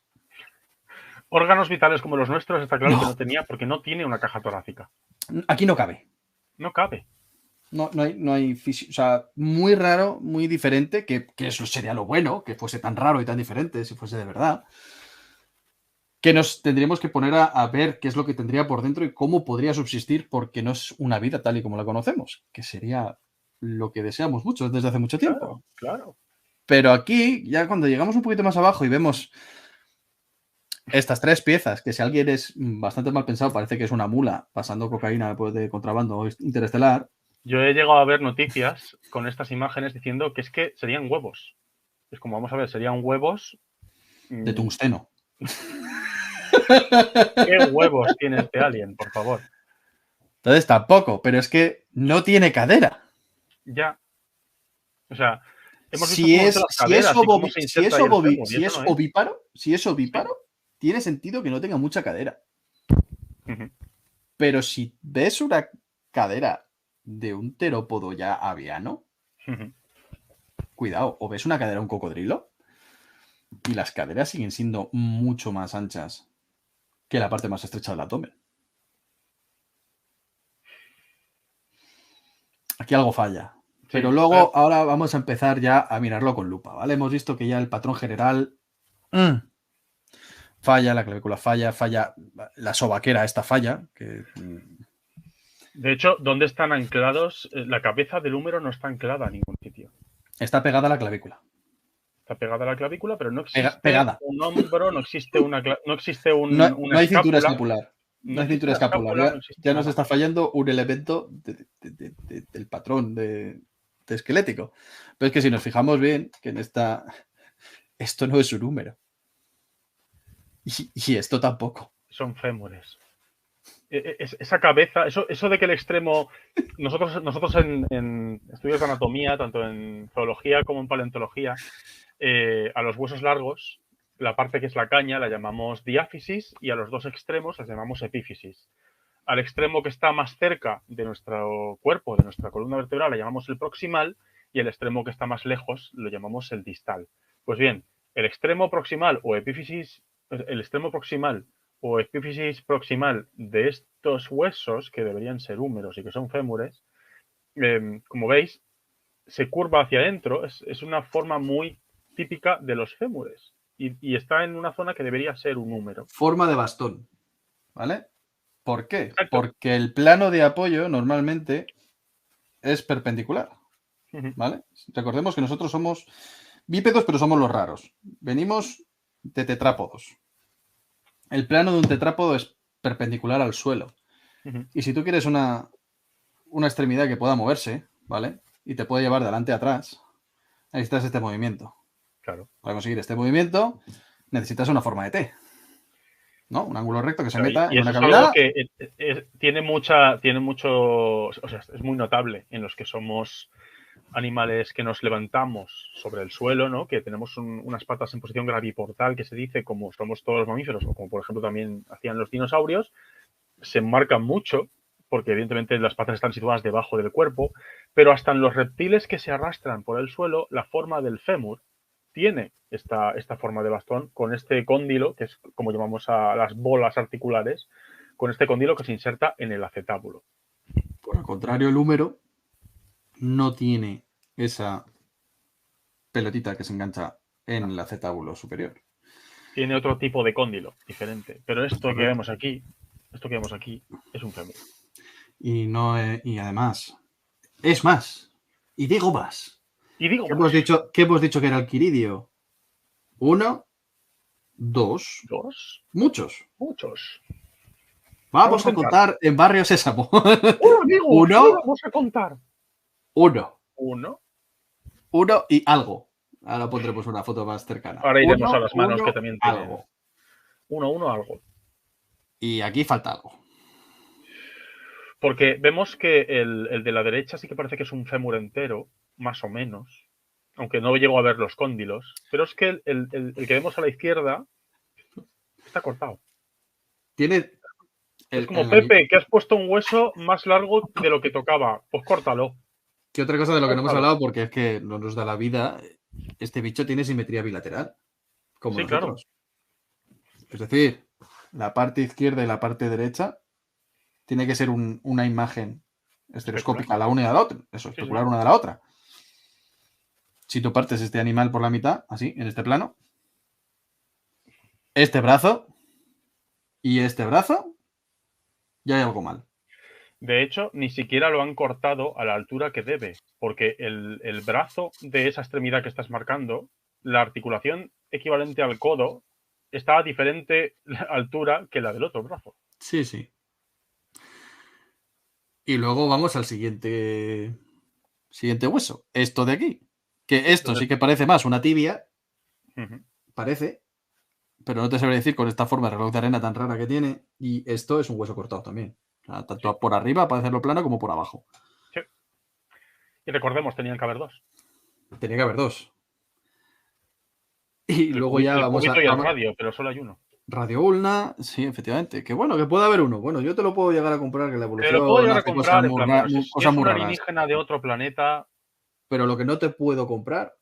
Órganos vitales como los nuestros está claro No. que no tenía porque no tiene una caja torácica. Aquí no cabe. No cabe. No hay o sea, muy raro, muy diferente, que eso sería lo bueno, que fuese tan raro y tan diferente, si fuese de verdad. Que nos tendríamos que poner a ver qué es lo que tendría por dentro y cómo podría subsistir, porque no es una vida tal y como la conocemos, que sería lo que deseamos muchos desde hace mucho tiempo. Claro. Pero aquí, ya cuando llegamos un poquito más abajo y vemos estas tres piezas, que si alguien es bastante mal pensado, parece que es una mula pasando cocaína después de contrabando interestelar. Yo he llegado a ver noticias con estas imágenes diciendo que es que serían huevos. Es como, vamos a ver, serían huevos. De tungsteno. ¿Qué huevos tiene este alien, por favor? Entonces tampoco, pero es que no tiene cadera. Ya. O sea, hemos visto Si cómo es, son las si caderas es, y cómo se inserta ahí el fémur, y eso no es. si es ovíparo, tiene sentido que no tenga mucha cadera. Ujú. Pero si ves una cadera de un terópodo ya aviano, Ujú. cuidado, o ves una cadera de un cocodrilo y las caderas siguen siendo mucho más anchas que la parte más estrecha del abdomen. Aquí algo falla. Pero Sí, luego, ahora vamos a empezar ya a mirarlo con lupa, ¿vale? Hemos visto que ya el patrón general falla, la clavícula falla, la sobaquera esta falla. De hecho, ¿dónde están anclados? La cabeza del húmero no está anclada a ningún sitio. Está pegada a la clavícula. Está pegada a la clavícula, pero no existe Pegada. un hombro, no existe una No hay cintura escapular. No existe una escápula, no existe Ya nada. nos está fallando un elemento del patrón de esquelético. Pero es que si nos fijamos bien, que en esto no es un húmero. Y esto tampoco. Son fémures. Esa cabeza, eso de que el extremo. Nosotros en estudios de anatomía, tanto en zoología como en paleontología, a los huesos largos, la parte que es la caña la llamamos diáfisis y a los dos extremos las llamamos epífisis. Al extremo que está más cerca de nuestro cuerpo, de nuestra columna vertebral, le llamamos el proximal y el extremo que está más lejos lo llamamos el distal. Pues bien, el extremo proximal o epífisis, el extremo proximal o epífisis proximal de estos huesos, que deberían ser húmeros y que son fémures, como veis, se curva hacia adentro, es una forma muy típica de los fémures y está en una zona que debería ser un húmero. Forma de bastón, ¿vale? ¿Por qué? Exacto. Porque el plano de apoyo normalmente es perpendicular, ¿vale? Recordemos que nosotros somos bípedos, pero somos los raros. Venimos de tetrápodos. El plano de un tetrápodo es perpendicular al suelo. Y si tú quieres una extremidad que pueda moverse, ¿vale? Y te puede llevar de adelante a atrás, necesitas este movimiento. Claro. Para conseguir este movimiento, necesitas una forma de T, ¿no? Un ángulo recto que se meta en una cavidad. Y eso es algo que tiene mucho, o sea, es muy notable en los que somos animales que nos levantamos sobre el suelo, ¿no? Que tenemos unas patas en posición graviportal, que se dice, como somos todos los mamíferos, o como por ejemplo también hacían los dinosaurios, se enmarcan mucho, porque evidentemente las patas están situadas debajo del cuerpo, pero hasta en los reptiles que se arrastran por el suelo, la forma del fémur tiene esta forma de bastón con este cóndilo, que es como llamamos a las bolas articulares, con este cóndilo que se inserta en el acetábulo. Por el contrario, el húmero no tiene esa pelotita que se engancha en el acetábulo superior. Tiene otro tipo de cóndilo diferente, pero esto que Correcto. vemos aquí es un fémur. Y no, y además, es más. Y digo más. Y digo ¿Qué más. hemos dicho que era el quiridio? 1, 2, Dos, muchos. muchos. Vamos a contar en Barrio Sésamo. ¡Hola, amigos! Hoy 1, vamos a contar. 1, Uno. 1 y algo. Ahora pondremos una foto más cercana. Ahora iremos a 1, las manos 1, que también tienen. algo. Uno, algo. Y aquí falta algo. Porque vemos que el de la derecha sí que parece que es un fémur entero, más o menos. Aunque no llego a ver los cóndilos. Pero es que el que vemos a la izquierda está cortado. Tiene. Es como, Pepe, que has puesto un hueso más largo de lo que tocaba. Pues córtalo. ¿Qué otra cosa de lo que no hemos Córtalo. hablado? Porque es que no nos da la vida. Este bicho tiene simetría bilateral. Como Sí, claro. nosotros. Es decir, la parte izquierda y la parte derecha tiene que ser una imagen estereoscópica la una y la otra. Eso, Sí, sí. especular una de la otra. Si tú partes este animal por la mitad, así, en este plano, este brazo y este brazo, ya hay algo mal. De hecho, ni siquiera lo han cortado a la altura que debe, porque el brazo de esa extremidad que estás marcando, la articulación equivalente al codo, está a diferente altura que la del otro brazo. Sí, sí. Y luego vamos al siguiente hueso. Esto de aquí. Que esto sí que parece más una tibia. Parece. Pero no te sabré decir con esta forma de reloj de arena tan rara que tiene. Y esto es un hueso cortado también. O sea, tanto Sí. por arriba para hacerlo plano como por abajo. Sí. Y recordemos, tenían que haber dos. Tenía que haber dos. Y luego ya El vamos a. cúbito y el radio, pero solo hay uno. Radio Ulna, sí, efectivamente. Que bueno, que puede haber uno. Bueno, yo te lo puedo llegar a comprar, que la Te lo puedo evolución llegar a hace cosas comprar, en muy, plan, pero si cosas es muy un raras. alienígena de otro planeta. Pero lo que no te puedo comprar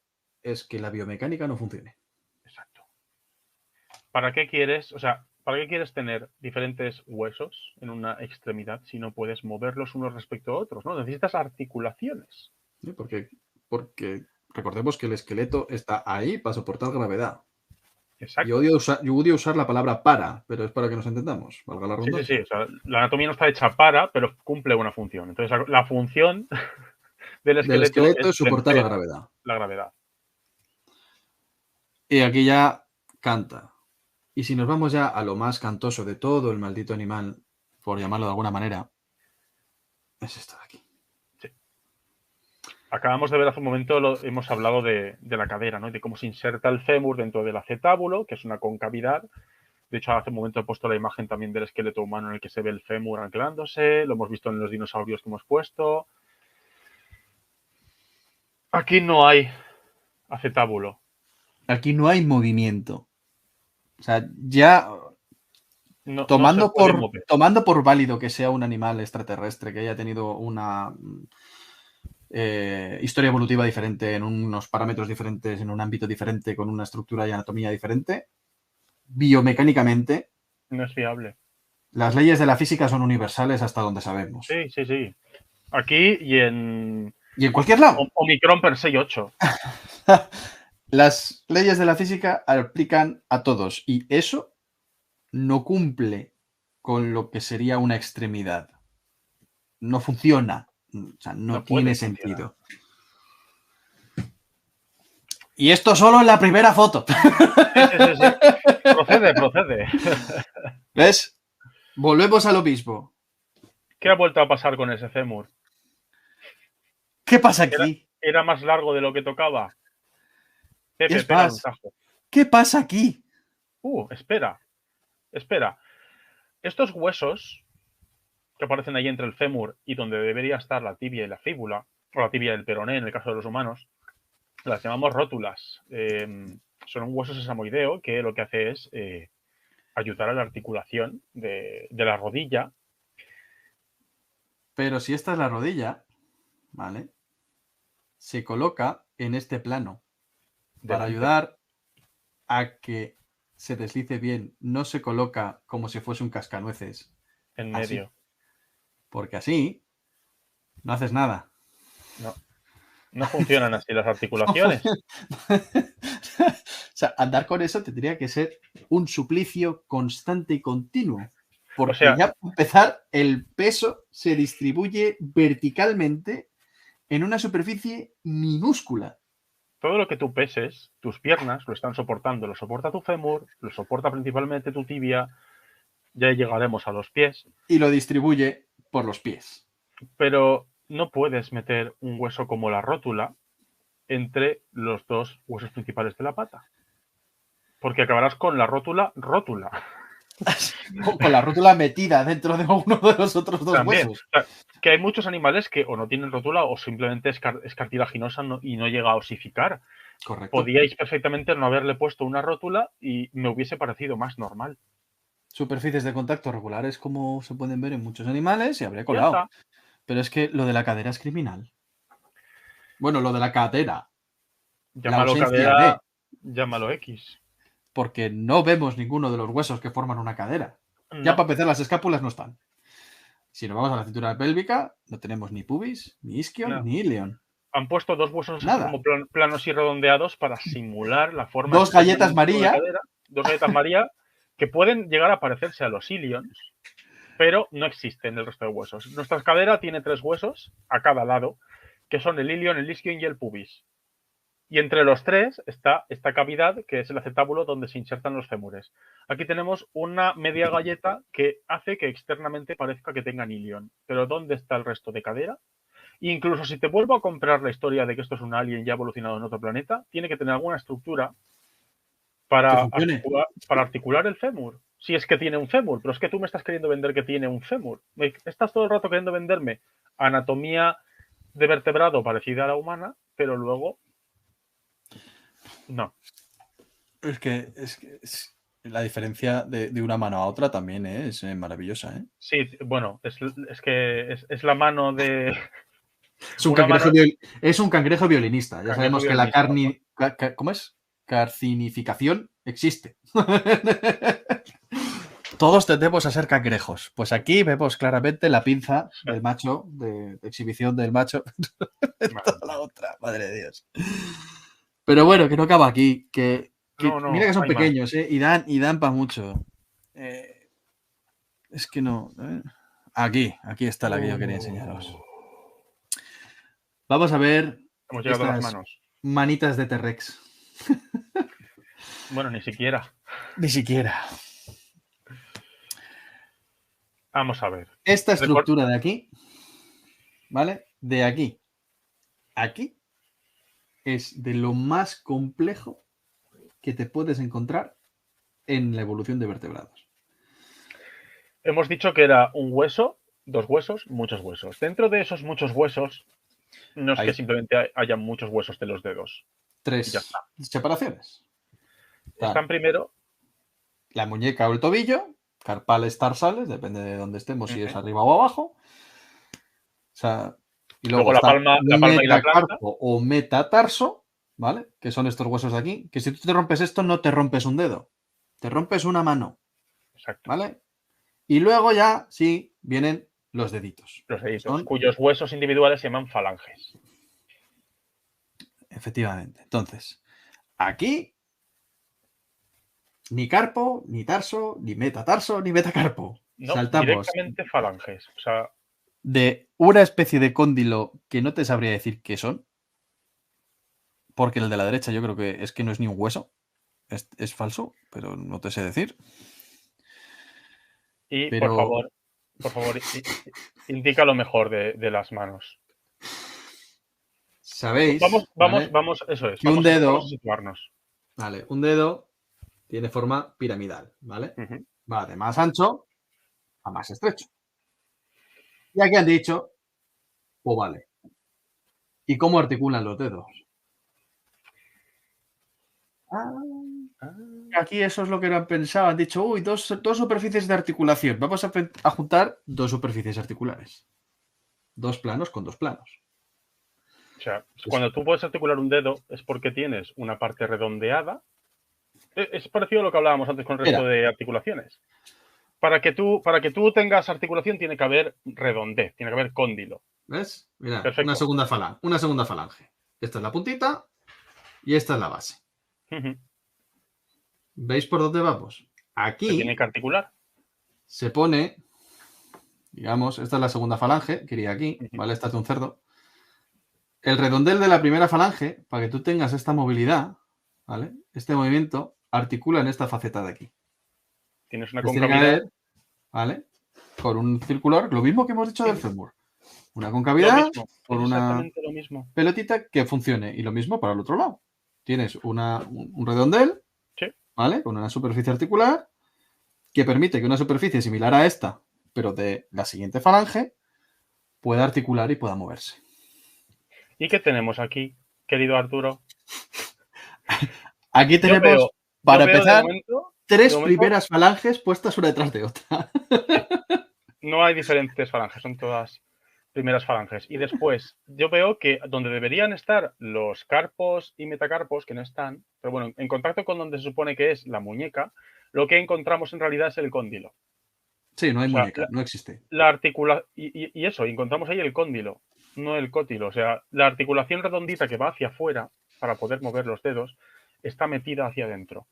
es que la biomecánica no funcione. Exacto. ¿Para qué quieres? O sea, ¿para qué quieres tener diferentes huesos en una extremidad si no puedes moverlos unos respecto a otros? ¿No? Necesitas articulaciones. ¿Sí? Porque recordemos que el esqueleto está ahí para soportar gravedad. Exacto. Yo odio usar la palabra para, pero es para que nos entendamos, valga la Sí, sí, sí. redundancia. O sea, la anatomía no está hecha para, pero cumple una función. Entonces, la función del Del esqueleto esqueleto es es soportar la vencer gravedad. la gravedad. Y aquí ya canta. Y si nos vamos ya a lo más cantoso de todo el maldito animal, por llamarlo de alguna manera, es esto de aquí. Sí. Acabamos de ver hace un momento, hemos hablado de la cadera, ¿no? De cómo se inserta el fémur dentro del acetábulo, que es una concavidad. De hecho, hace un momento he puesto la imagen también del esqueleto humano en el que se ve el fémur anclándose. Lo hemos visto en los dinosaurios que hemos puesto. Aquí no hay acetábulo. Aquí no hay movimiento. O sea, ya No se tomando, puede mover. tomando por válido que sea un animal extraterrestre que haya tenido una historia evolutiva diferente, en unos parámetros diferentes, en un ámbito diferente, con una estructura y anatomía diferente, biomecánicamente, No es fiable. las leyes de la física son universales hasta donde sabemos. Sí, sí, sí. Aquí y en Y en cualquier lado. Omicron per 6.8. Las leyes de la física aplican a todos y eso no cumple con lo que sería una extremidad. No funciona. O sea, no tiene sentido. Y esto solo en la primera foto. Sí. Procede. ¿Ves? Volvemos a lo mismo. ¿Qué ha vuelto a pasar con ese fémur? ¿Qué pasa aquí? ¿Era más largo de lo que tocaba? Pepe, Es pégale un más, tajo. ¿qué pasa aquí? Espera. Estos huesos que aparecen ahí entre el fémur y donde debería estar la tibia y la fíbula o la tibia del peroné en el caso de los humanos, las llamamos rótulas. Son un hueso sesamoideo que lo que hace es ayudar a la articulación de la rodilla. Pero si esta es la rodilla, ¿vale? Se coloca en este plano para Delante. ayudar a que se deslice bien. No se coloca como si fuese un cascanueces. En Así. medio. Porque así no haces nada. No. No funcionan así las articulaciones. O sea, andar con eso tendría que ser un suplicio constante y continuo. Porque O sea, ya para empezar, el peso se distribuye verticalmente en una superficie minúscula. todo lo que tú peses, tus piernas lo están soportando. Lo soporta tu fémur, lo soporta principalmente tu tibia. Ya llegaremos a los pies. Y lo distribuye por los pies. Pero no puedes meter un hueso como la rótula entre los dos huesos principales de la pata. Porque acabarás con la rótula rótula. Con la rótula metida dentro de uno de los otros dos También. huesos. O sea, que hay muchos animales que o no tienen rótula o simplemente es cartilaginosa y no llega a osificar. Correcto. Podíais perfectamente no haberle puesto una rótula y me hubiese parecido más normal. Superficies de contacto regulares como se pueden ver en muchos animales y habría Ya colado. está. Pero es que lo de la cadera es criminal. Bueno, lo de la cadera. La Llámalo ausencia cadera, de. llámalo X. Porque no vemos ninguno de los huesos que forman una cadera. Ya No, para empezar, las escápulas no están. Si nos vamos a la cintura pélvica, no tenemos ni pubis, ni isquion, no. ni ilion. Han puesto dos huesos así Nada. como planos y redondeados para simular la forma Dos externa galletas del músculo de María. cadera. Dos galletas María que pueden llegar a parecerse a los ilions, pero no existen el resto de huesos. Nuestra cadera tiene 3 huesos a cada lado, que son el ilion, el isquion y el pubis. Y entre los 3 está esta cavidad, que es el acetábulo donde se insertan los fémures. Aquí tenemos una media galleta que hace que externamente parezca que tengan ilion. Pero ¿dónde está el resto de cadera? Incluso si te vuelvo a comprar la historia de que esto es un alien ya evolucionado en otro planeta, tiene que tener alguna estructura Que para funcione. articular el fémur. Si es que tiene un fémur, pero es que tú me estás queriendo vender que tiene un fémur. Estás todo el rato queriendo venderme anatomía de vertebrado parecida a la humana, pero luego no. Es que la diferencia de una mano a otra también es maravillosa, ¿eh? Sí, bueno, es que es la mano de Es un una mano es un cangrejo violinista. Ya cangrejo sabemos que la violinista. ¿cómo es? Carcinificación existe. Todos tendemos a ser cangrejos. Pues aquí vemos claramente la pinza del macho, de exhibición del macho. Toda la otra, madre de Dios. Pero bueno, que no acaba aquí. Mira que son hay más. pequeños, ¿eh? Y dan para mucho. Es que no. Aquí está la que yo quería enseñaros. Vamos a ver Hemos llegado a las estas manos. manitas de T-Rex. Bueno, ni siquiera. Ni siquiera. Vamos a ver. Esta estructura de aquí, ¿vale? De aquí a aquí es de lo más complejo que te puedes encontrar en la evolución de vertebrados. Hemos dicho que era un hueso, 2 huesos, muchos huesos. Dentro de esos muchos huesos, no es que simplemente haya muchos huesos de los dedos. 3 Ya está. separaciones. Están primero la muñeca o el tobillo, carpales, tarsales, depende de dónde estemos, si es arriba o abajo. O sea, y luego la está palma y la planta. o metatarso, ¿vale? Que son estos huesos de aquí. Que si tú te rompes esto, no te rompes un dedo, te rompes una mano. Exacto. ¿Vale? Y luego ya, sí, vienen los deditos. Los deditos, cuyos huesos individuales se llaman falanges. Efectivamente. Entonces, aquí ni carpo, ni tarso, ni metatarso, ni metacarpo. No, Saltamos directamente falanges. O sea, de una especie de cóndilo que no te sabría decir qué son, porque el de la derecha yo creo que es que no es ni un hueso, es falso, pero no te sé decir. Y pero... por favor, indica lo mejor de las manos. Sabéis, vamos, eso es. Que un dedo, vamos a situarnos. Vale, un dedo tiene forma piramidal, ¿vale? Va de más ancho a más estrecho. Y aquí han dicho, pues vale. ¿Y cómo articulan los dedos? Aquí eso es lo que no han pensado. Han dicho, uy, dos superficies de articulación. Vamos a juntar dos superficies articulares. Dos planos con dos planos. O sea, cuando tú puedes articular un dedo es porque tienes una parte redondeada. Es parecido a lo que hablábamos antes con el resto de articulaciones. Para que tú tengas articulación tiene que haber redondez, tiene que haber cóndilo. ¿Ves? Mira, una segunda falange. Esta es la puntita y esta es la base. ¿Veis por dónde vamos? Aquí se tiene que articular. Se pone, digamos, esta es la segunda falange, que iría aquí, ¿vale? Esta es de un cerdo. El redondel de la primera falange, para que tú tengas esta movilidad, ¿vale? Este movimiento articula en esta faceta de aquí. Tienes una concavidad, ¿vale? Con un circular, lo mismo que hemos dicho del fémur. Una concavidad con una pelotita que funcione. Y lo mismo para el otro lado. Tienes un redondel, ¿vale? Con una superficie articular que permite que una superficie similar a esta, pero de la siguiente falange, pueda articular y pueda moverse. ¿Y qué tenemos aquí, querido Arturo? Aquí tenemos, para empezar, tres primeras falanges puestas una detrás de otra. No hay diferentes falanges, son todas primeras falanges. Y después, yo veo que donde deberían estar los carpos y metacarpos, que no están, pero bueno, en contacto con donde se supone que es la muñeca, lo que encontramos en realidad es el cóndilo. Sí, no hay muñeca, no existe. La articulación, y eso, encontramos ahí el cóndilo, no el cótilo. O sea, la articulación redondita que va hacia afuera para poder mover los dedos está metida hacia adentro.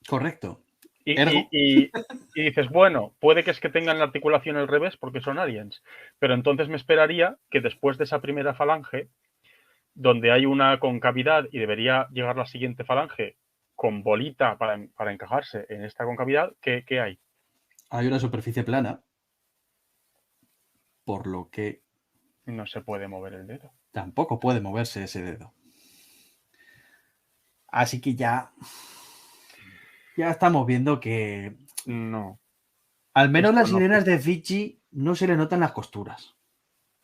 Correcto. Y dices, bueno, puede que es que tengan la articulación al revés porque son aliens, pero entonces me esperaría que después de esa primera falange, donde hay una concavidad y debería llegar la siguiente falange con bolita para encajarse en esta concavidad, ¿qué hay? Hay una superficie plana, por lo que no se puede mover el dedo. Tampoco puede moverse ese dedo. Así que ya estamos viendo que no. Al menos las sirenas de Fiji no se le notan las costuras,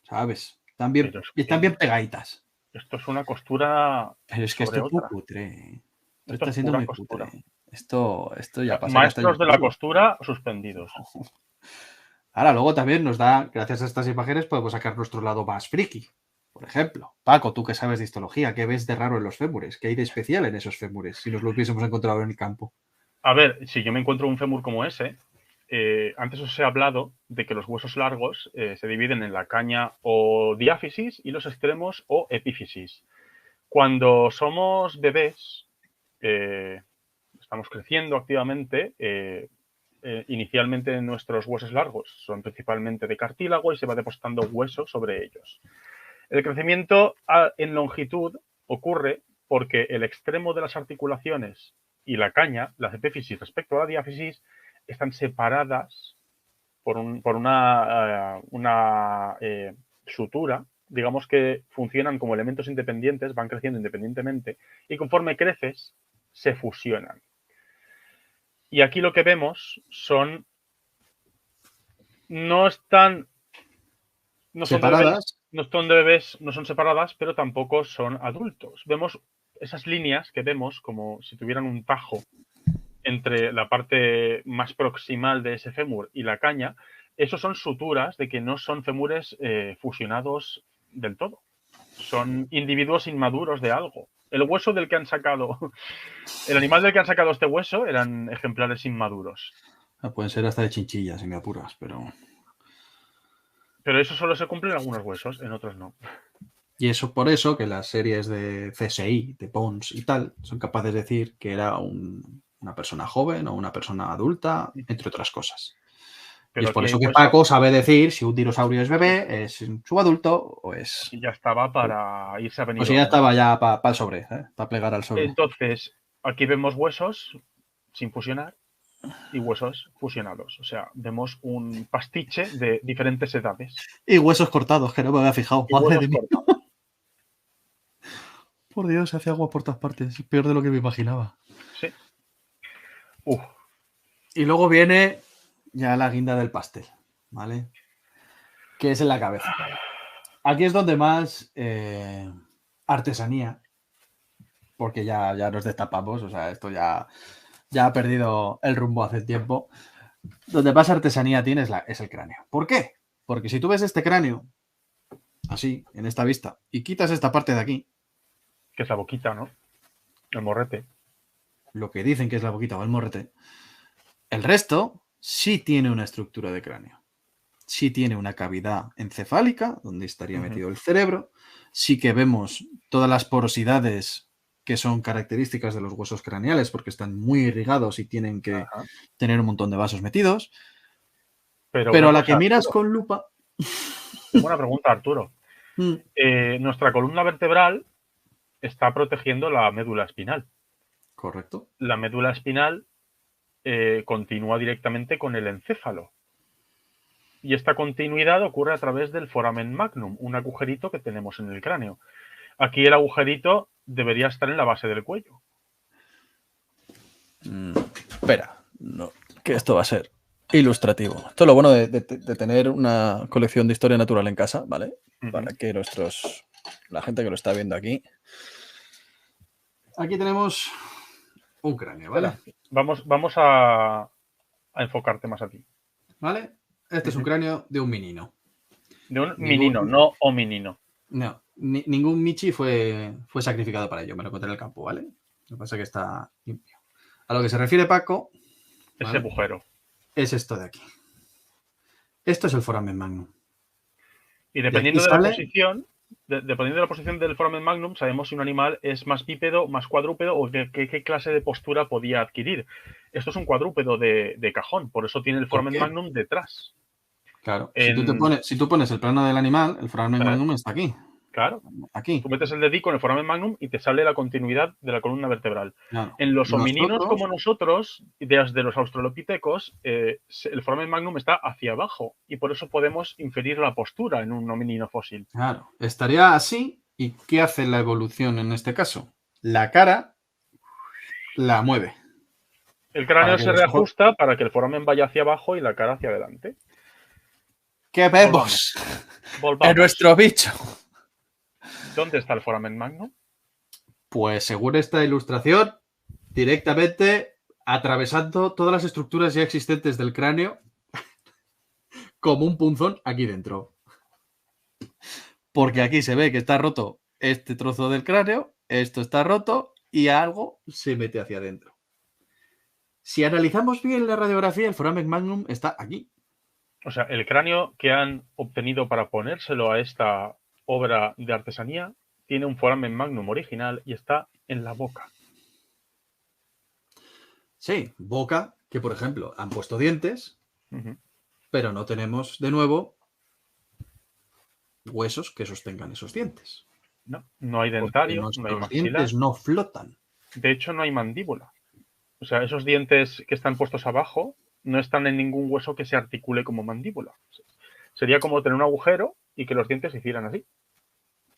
¿sabes? Están bien pegaditas. Esto es una costura. Pero es que esto es muy cutre. Esto está siendo muy cutre. Esto ya pasa. Maestros de la costura suspendidos. Ahora, luego también nos da, gracias a estas imágenes, podemos sacar nuestro lado más friki. Por ejemplo, Paco, tú que sabes de histología, ¿qué ves de raro en los fémures? ¿Qué hay de especial en esos fémures si nos lo hubiésemos encontrado en el campo? A ver, si yo me encuentro un fémur como ese, antes os he hablado de que los huesos largos se dividen en la caña o diáfisis y los extremos o epífisis. Cuando somos bebés, estamos creciendo activamente, inicialmente nuestros huesos largos son principalmente de cartílago y se va depositando hueso sobre ellos. El crecimiento en longitud ocurre porque el extremo de las articulaciones y la caña, las epífisis respecto a la diáfisis, están separadas por una sutura, digamos que funcionan como elementos independientes, van creciendo independientemente y conforme creces se fusionan. Y aquí lo que vemos son no son separadas. Bebés, no son separadas, pero tampoco son adultos. Vemos esas líneas que vemos como si tuvieran un tajo entre la parte más proximal de ese fémur y la caña. Esos son suturas de que no son fémures fusionados del todo. Son individuos inmaduros de algo. El hueso del que han sacado, el animal del que han sacado este hueso eran ejemplares inmaduros. Pueden ser hasta de chinchillas, si me apuras, pero... Pero eso solo se cumple en algunos huesos, en otros no. Y eso por eso que las series de CSI, de Bones y tal, son capaces de decir que era una persona joven o una persona adulta, entre otras cosas. Pero y es por eso que Paco sabe decir si un dinosaurio es bebé, es subadulto o es... Y ya estaba para irse a venir. O si ya estaba ya para el sobre, para plegar al sobre. Entonces, aquí vemos huesos sin fusionar y huesos fusionados. O sea, vemos un pastiche de diferentes edades. Y huesos cortados, que no me había fijado. Madre de mí. Por Dios, se hace agua por todas partes. Es peor de lo que me imaginaba. Sí. Y luego viene ya la guinda del pastel, ¿vale? Que es en la cabeza. Aquí es donde más artesanía, porque ya nos destapamos, o sea, esto ya ha perdido el rumbo hace tiempo. Donde más artesanía tiene es el cráneo. ¿Por qué? Porque si tú ves este cráneo, así, en esta vista, y quitas esta parte de aquí, Que es la boquita, ¿no? El morrete. lo que dicen que es la boquita o el morrete, el resto sí tiene una estructura de cráneo. Sí tiene una cavidad encefálica, donde estaría metido el cerebro. Sí que vemos todas las porosidades que son características de los huesos craneales, porque están muy irrigados y tienen que tener un montón de vasos metidos. Pero a la que miras con lupa... Tengo una pregunta, Arturo. Nuestra columna vertebral está protegiendo la médula espinal. Correcto. La médula espinal continúa directamente con el encéfalo. Y esta continuidad ocurre a través del foramen magnum, un agujerito que tenemos en el cráneo. Aquí el agujerito debería estar en la base del cuello. Espera, no, que esto va a ser ilustrativo. Esto es lo bueno de tener una colección de historia natural en casa, ¿vale? Para que la gente que lo está viendo aquí. Aquí tenemos un cráneo, ¿vale? Vamos a enfocarte más a ti. ¿Vale? Este es un cráneo de un minino. De un minino, no hominino. No, ningún Michi fue sacrificado para ello. Me lo encontré en el campo, ¿vale? Lo que pasa es que está limpio. A lo que se refiere Paco... ¿vale? Ese agujero. Es esto de aquí. Esto es el foramen magnum. Y dependiendo de la posición... Dependiendo de la posición del foramen magnum, sabemos si un animal es más bípedo, más cuadrúpedo o qué clase de postura podía adquirir. Esto es un cuadrúpedo de cajón, por eso tiene el foramen magnum detrás. Claro, si tú pones el plano del animal, el foramen magnum está aquí. Claro. Aquí. Tú metes el dedico en el foramen magnum y te sale la continuidad de la columna vertebral. Claro. En los homininos como nosotros, desde los australopithecus, el foramen magnum está hacia abajo y por eso podemos inferir la postura en un hominino fósil. Claro, estaría así. ¿Y qué hace la evolución en este caso? La cara la mueve. El cráneo se reajusta para que el foramen vaya hacia abajo y la cara hacia adelante. ¿Qué vemos? Volvamos. En nuestro bicho. ¿Dónde está el foramen magnum? Pues según esta ilustración, directamente atravesando todas las estructuras ya existentes del cráneo como un punzón aquí dentro. Porque aquí se ve que está roto este trozo del cráneo, esto está roto y algo se mete hacia adentro. Si analizamos bien la radiografía, el foramen magnum está aquí. O sea, el cráneo que han obtenido para ponérselo a esta obra de artesanía tiene un foramen magnum original y está en la boca. Sí, boca, que por ejemplo han puesto dientes, pero no tenemos de nuevo huesos que sostengan esos dientes. No hay dentario, no hay maxilar. Los dientes no flotan. De hecho, no hay mandíbula. O sea, esos dientes que están puestos abajo no están en ningún hueso que se articule como mandíbula. Sería como tener un agujero y que los dientes se hicieran así.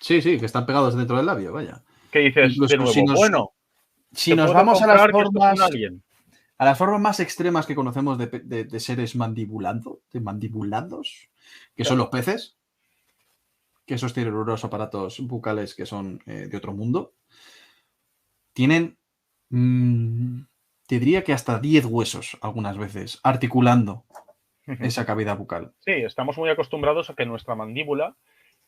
Sí, que están pegados dentro del labio, vaya. ¿Qué dices? Incluso de nuevo, si nos vamos a las formas más extremas que conocemos de seres mandibulados, que son los peces, que esos tienen unos aparatos bucales que son de otro mundo, tienen, te diría que hasta 10 huesos algunas veces, articulando esa cavidad bucal. Sí, estamos muy acostumbrados a que nuestra mandíbula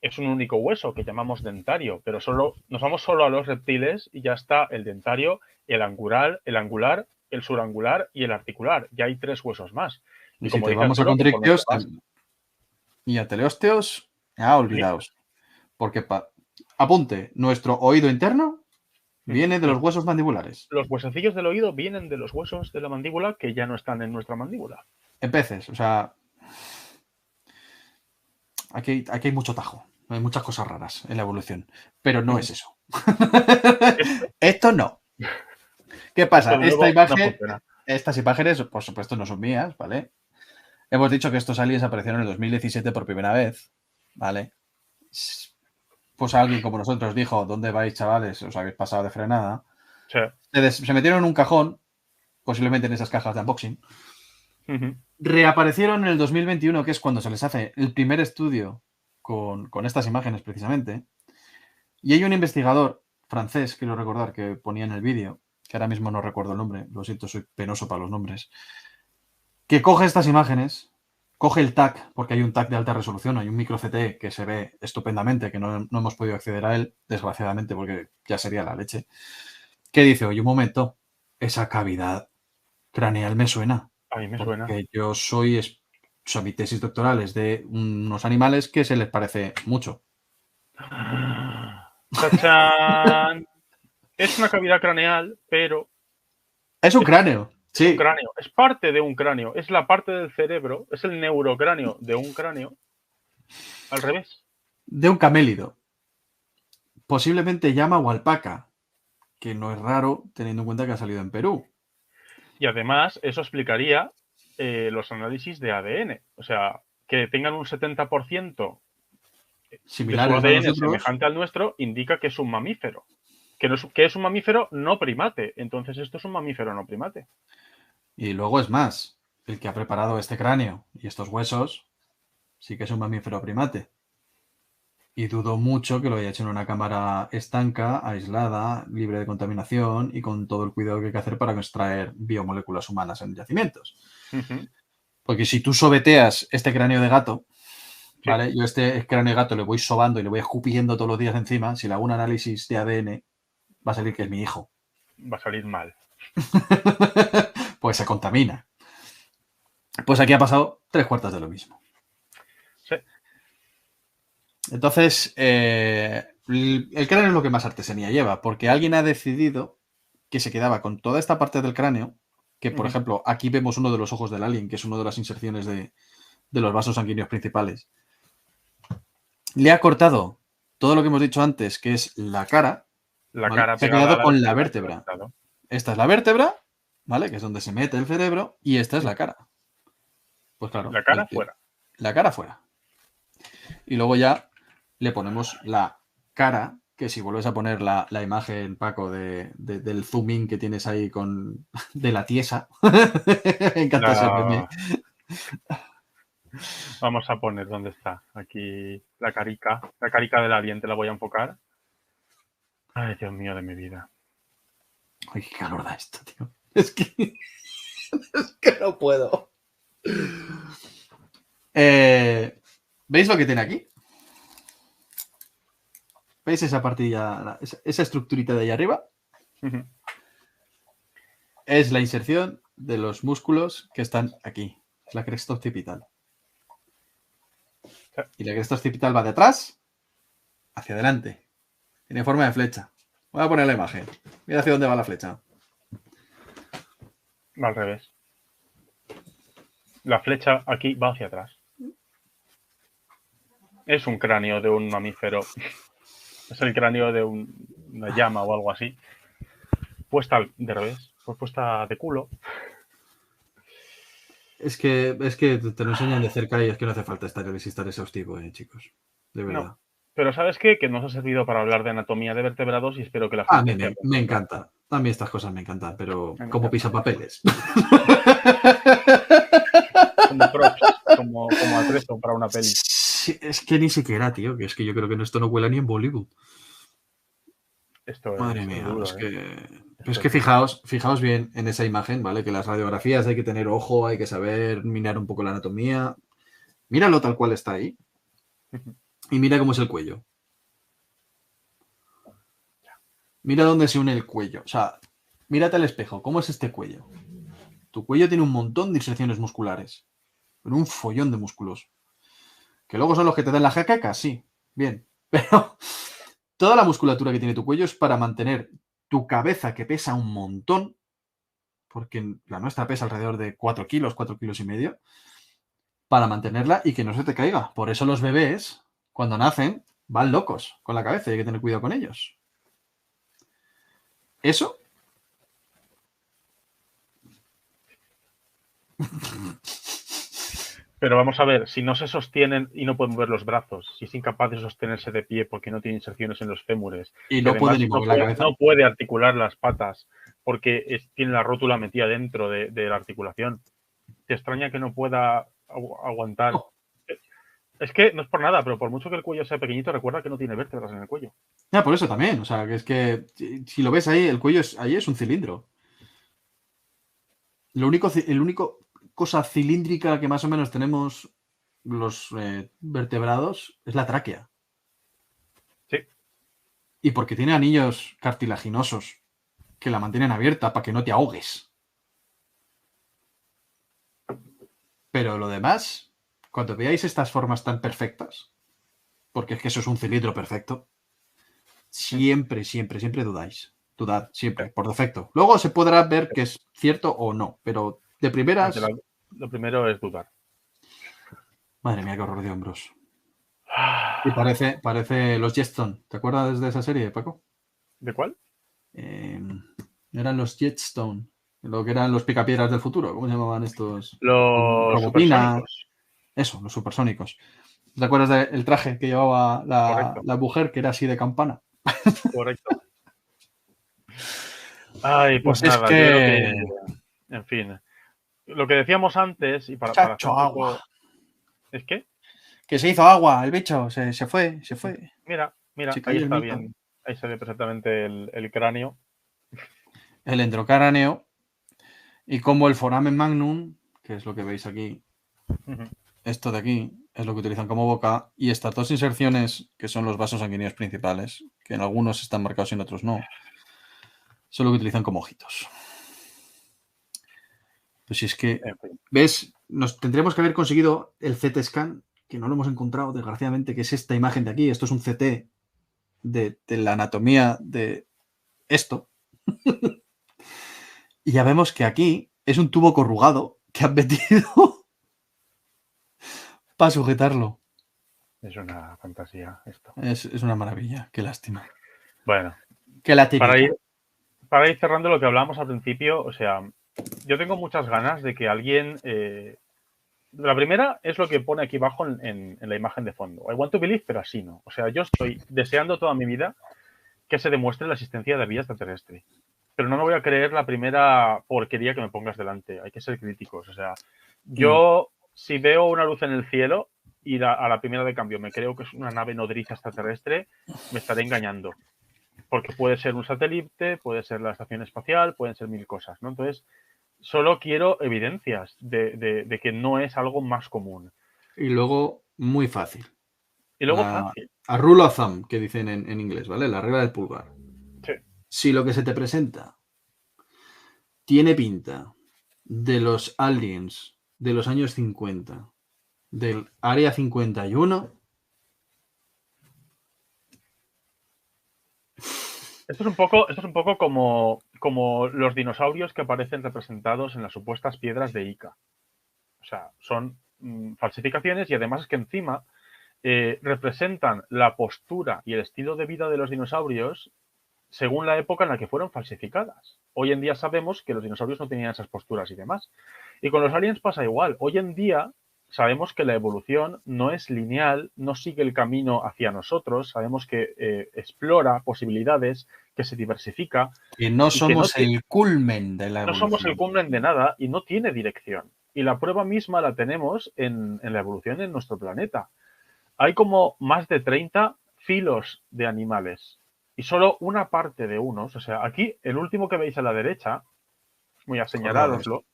es un único hueso que llamamos dentario, pero nos vamos solo a los reptiles y ya está el dentario, el angular, el surangular y el articular. Ya hay 3 huesos más. Y si te vamos a condrictios y a teleósteos, olvidaos. Porque, apunte, nuestro oído interno viene de los huesos mandibulares. Los huesecillos del oído vienen de los huesos de la mandíbula que ya no están en nuestra mandíbula. En peces, o sea... Aquí hay mucho tajo. Hay muchas cosas raras en la evolución. Pero no es eso. Esto no. ¿Qué pasa? Estas imágenes, por supuesto, no son mías, ¿vale? Hemos dicho que estos aliens aparecieron en el 2017 por primera vez, ¿vale? Pues alguien como nosotros dijo, ¿dónde vais, chavales? Os habéis pasado de frenada. Sí. Se metieron en un cajón, posiblemente en esas cajas de unboxing. Reaparecieron en el 2021, que es cuando se les hace el primer estudio con estas imágenes precisamente. Y hay un investigador francés, quiero recordar, que ponía en el vídeo, que ahora mismo no recuerdo el nombre, lo siento, soy penoso para los nombres, que coge estas imágenes, coge el TAC, porque hay un TAC de alta resolución, hay un micro CT que se ve estupendamente, que no hemos podido acceder a él, desgraciadamente, porque ya sería la leche, que dice, oye, un momento, esa cavidad craneal me suena. A mí me porque suena. yo o sea, mi tesis doctoral es de unos animales que se les parece mucho. ¡Tachán! Es una cavidad craneal, pero Es un cráneo, es un sí, cráneo. Es parte de un cráneo. Es la parte del cerebro. Es el neurocráneo de un cráneo. Al revés. de un camélido. Posiblemente llama o alpaca, que no es raro teniendo en cuenta que ha salido en Perú. Y además, eso explicaría los análisis de ADN. O sea, que tengan un 70% de su Similares a ADN nosotros. semejante al nuestro, indica que es un mamífero. Que es un mamífero no primate. Entonces, esto es un mamífero no primate. Y luego es más, el que ha preparado este cráneo y estos huesos sí que es un mamífero primate. Y dudo mucho que lo haya hecho en una cámara estanca, aislada, libre de contaminación y con todo el cuidado que hay que hacer para extraer biomoléculas humanas en yacimientos. Porque si tú sobeteas este cráneo de gato, Sí. ¿vale? Yo este cráneo de gato le voy sobando y le voy escupiendo todos los días encima, si le hago un análisis de ADN, va a salir que es mi hijo. Va a salir mal. Pues se contamina. Pues aquí ha pasado 3/4 de lo mismo. Sí. Entonces, el cráneo es lo que más artesanía lleva, porque alguien ha decidido que se quedaba con toda esta parte del cráneo, que por ejemplo, aquí vemos uno de los ojos del alien, que es una de las inserciones de los vasos sanguíneos principales. Le ha cortado todo lo que hemos dicho antes, que es la cara, La ¿vale? cara Se ha pegada a quedado la con la vértebra. vértebra. Claro. Esta es la vértebra, ¿vale? Que es donde se mete el cerebro, y esta es la cara. Pues claro, La cara fuera. la cara fuera. Y luego ya le ponemos la cara, que si vuelves a poner la imagen, Paco, del zoom in que tienes ahí de la tiesa. Me encanta ese meme. Vamos a poner dónde está. Aquí la carica. La carica del alien, te la voy a enfocar. Ay, Dios mío de mi vida. Ay, qué calor da esto, tío. Es que no puedo. ¿Veis lo que tiene aquí? ¿Veis esa partilla, esa estructurita de ahí arriba? Es la inserción de los músculos que están aquí. Es la cresta occipital. Y la cresta occipital va de atrás hacia adelante. Tiene forma de flecha. Voy a poner la imagen. Mira hacia dónde va la flecha. Va al revés. La flecha aquí va hacia atrás. Es un cráneo de un mamífero. Es el cráneo de una llama o algo así. Puesta de revés. Pues puesta de culo. Es que te lo enseñan de cerca y es que no hace falta estar exhaustivo, chicos. De verdad. No. Pero ¿sabes qué? Que nos ha servido para hablar de anatomía de vertebrados y espero que la A gente mí me encanta. A mí estas cosas me encantan, pero como pisapapeles. Como props, como atrezo para una peli. Sí, es que ni siquiera, tío, que es que yo creo que esto no huele ni en Bollywood. Esto Madre es mía, duro, es que fijaos bien en esa imagen, ¿vale? Que las radiografías hay que tener ojo, hay que saber mirar un poco la anatomía. Míralo tal cual está ahí. Y mira cómo es el cuello. Mira dónde se une el cuello. O sea, mírate al espejo. ¿Cómo es este cuello? Tu cuello tiene un montón de inserciones musculares. Pero un follón de músculos. Que luego son los que te dan la jaqueca, sí. Bien. Pero toda la musculatura que tiene tu cuello es para mantener tu cabeza, que pesa un montón, porque la nuestra pesa alrededor de 4 kilos, 4 kilos y medio, para mantenerla y que no se te caiga. Por eso los bebés, cuando nacen, van locos con la cabeza y hay que tener cuidado con ellos. Eso. Pero vamos a ver, si no se sostienen y no pueden mover los brazos, si es incapaz de sostenerse de pie porque no tiene inserciones en los fémures, Y no puede ni mover la cabeza. No puede articular las patas porque tiene la rótula metida dentro de la articulación. ¿Te extraña que no pueda aguantar? Es que no es por nada, pero por mucho que el cuello sea pequeñito, recuerda que no tiene vértebras en el cuello. Ya, por eso también. O sea, que es que si lo ves ahí, el cuello ahí es un cilindro. El único cosa cilíndrica que más o menos tenemos los vertebrados es la tráquea. Sí. Y porque tiene anillos cartilaginosos que la mantienen abierta para que no te ahogues. Pero lo demás, cuando veáis estas formas tan perfectas, porque es que eso es un cilindro perfecto, siempre, siempre, siempre dudáis. Dudad, siempre, por defecto. Luego se podrá ver que es cierto o no, pero de primeras... Lo primero es dudar. Madre mía, qué horror de hombros. Y parece los Jetstone. ¿Te acuerdas de esa serie, Paco? ¿De cuál? Eran los Jetstone. Lo que eran los picapiedras del futuro. ¿Cómo se llamaban estos? Los Robotina. supersónicos. Eso, los supersónicos. ¿Te acuerdas del traje que llevaba Correcto. la mujer, que era así de campana? Correcto. Ay, pues Pues es nada, yo creo que, que... en fin, lo que decíamos antes, y para hacer Chacho, un agua. poco, es que, Que se hizo agua, el bicho. Se fue. mira, Se ahí cayó el está mito. bien, ahí se ve perfectamente el cráneo. El endocráneo. Y como el foramen magnum, que es lo que veis aquí, esto de aquí es lo que utilizan como boca, y estas dos inserciones, que son los vasos sanguíneos principales, que en algunos están marcados y en otros no, son lo que utilizan como ojitos. Pues si es que, En fin. ¿ves? Nos tendríamos que haber conseguido el CT scan, que no lo hemos encontrado, desgraciadamente, que es esta imagen de aquí. Esto es un CT de la anatomía de esto. Y ya vemos que aquí es un tubo corrugado que han metido para sujetarlo. Es una fantasía esto. Es una maravilla, qué lástima. Bueno, Qué latímica. para ir cerrando lo que hablábamos al principio, o sea, yo tengo muchas ganas de que alguien... la primera es lo que pone aquí abajo en la imagen de fondo. I want to believe, pero así no. O sea, yo estoy deseando toda mi vida que se demuestre la existencia de vida extraterrestre. Pero no me voy a creer la primera porquería que me pongas delante. Hay que ser críticos. O sea, yo si veo una luz en el cielo y a la primera de cambio me creo que es una nave nodriza extraterrestre, me estaré engañando. Porque puede ser un satélite, puede ser la estación espacial, pueden ser mil cosas, ¿no? Entonces, solo quiero evidencias de que no es algo más común. Y luego, muy fácil. Y luego fácil. A rule of thumb, que dicen en inglés, ¿vale? La regla del pulgar. Sí. Si lo que se te presenta tiene pinta de los aliens de los años 50, del Área 51... Esto es un poco como los dinosaurios que aparecen representados en las supuestas piedras de Ica. O sea, son falsificaciones y además es que encima representan la postura y el estilo de vida de los dinosaurios según la época en la que fueron falsificadas. Hoy en día sabemos que los dinosaurios no tenían esas posturas y demás. Y con los aliens pasa igual. Hoy en día sabemos que la evolución no es lineal, no sigue el camino hacia nosotros, sabemos que explora posibilidades, que se diversifica. Que no Y que somos el culmen de la no somos el evolución. cumbre de nada y no tiene dirección. Y la prueba misma la tenemos en la evolución en nuestro planeta. Hay como más de 30 filos de animales y solo una parte de unos. O sea, aquí el último que veis a la derecha, voy a Cordados. señalároslo,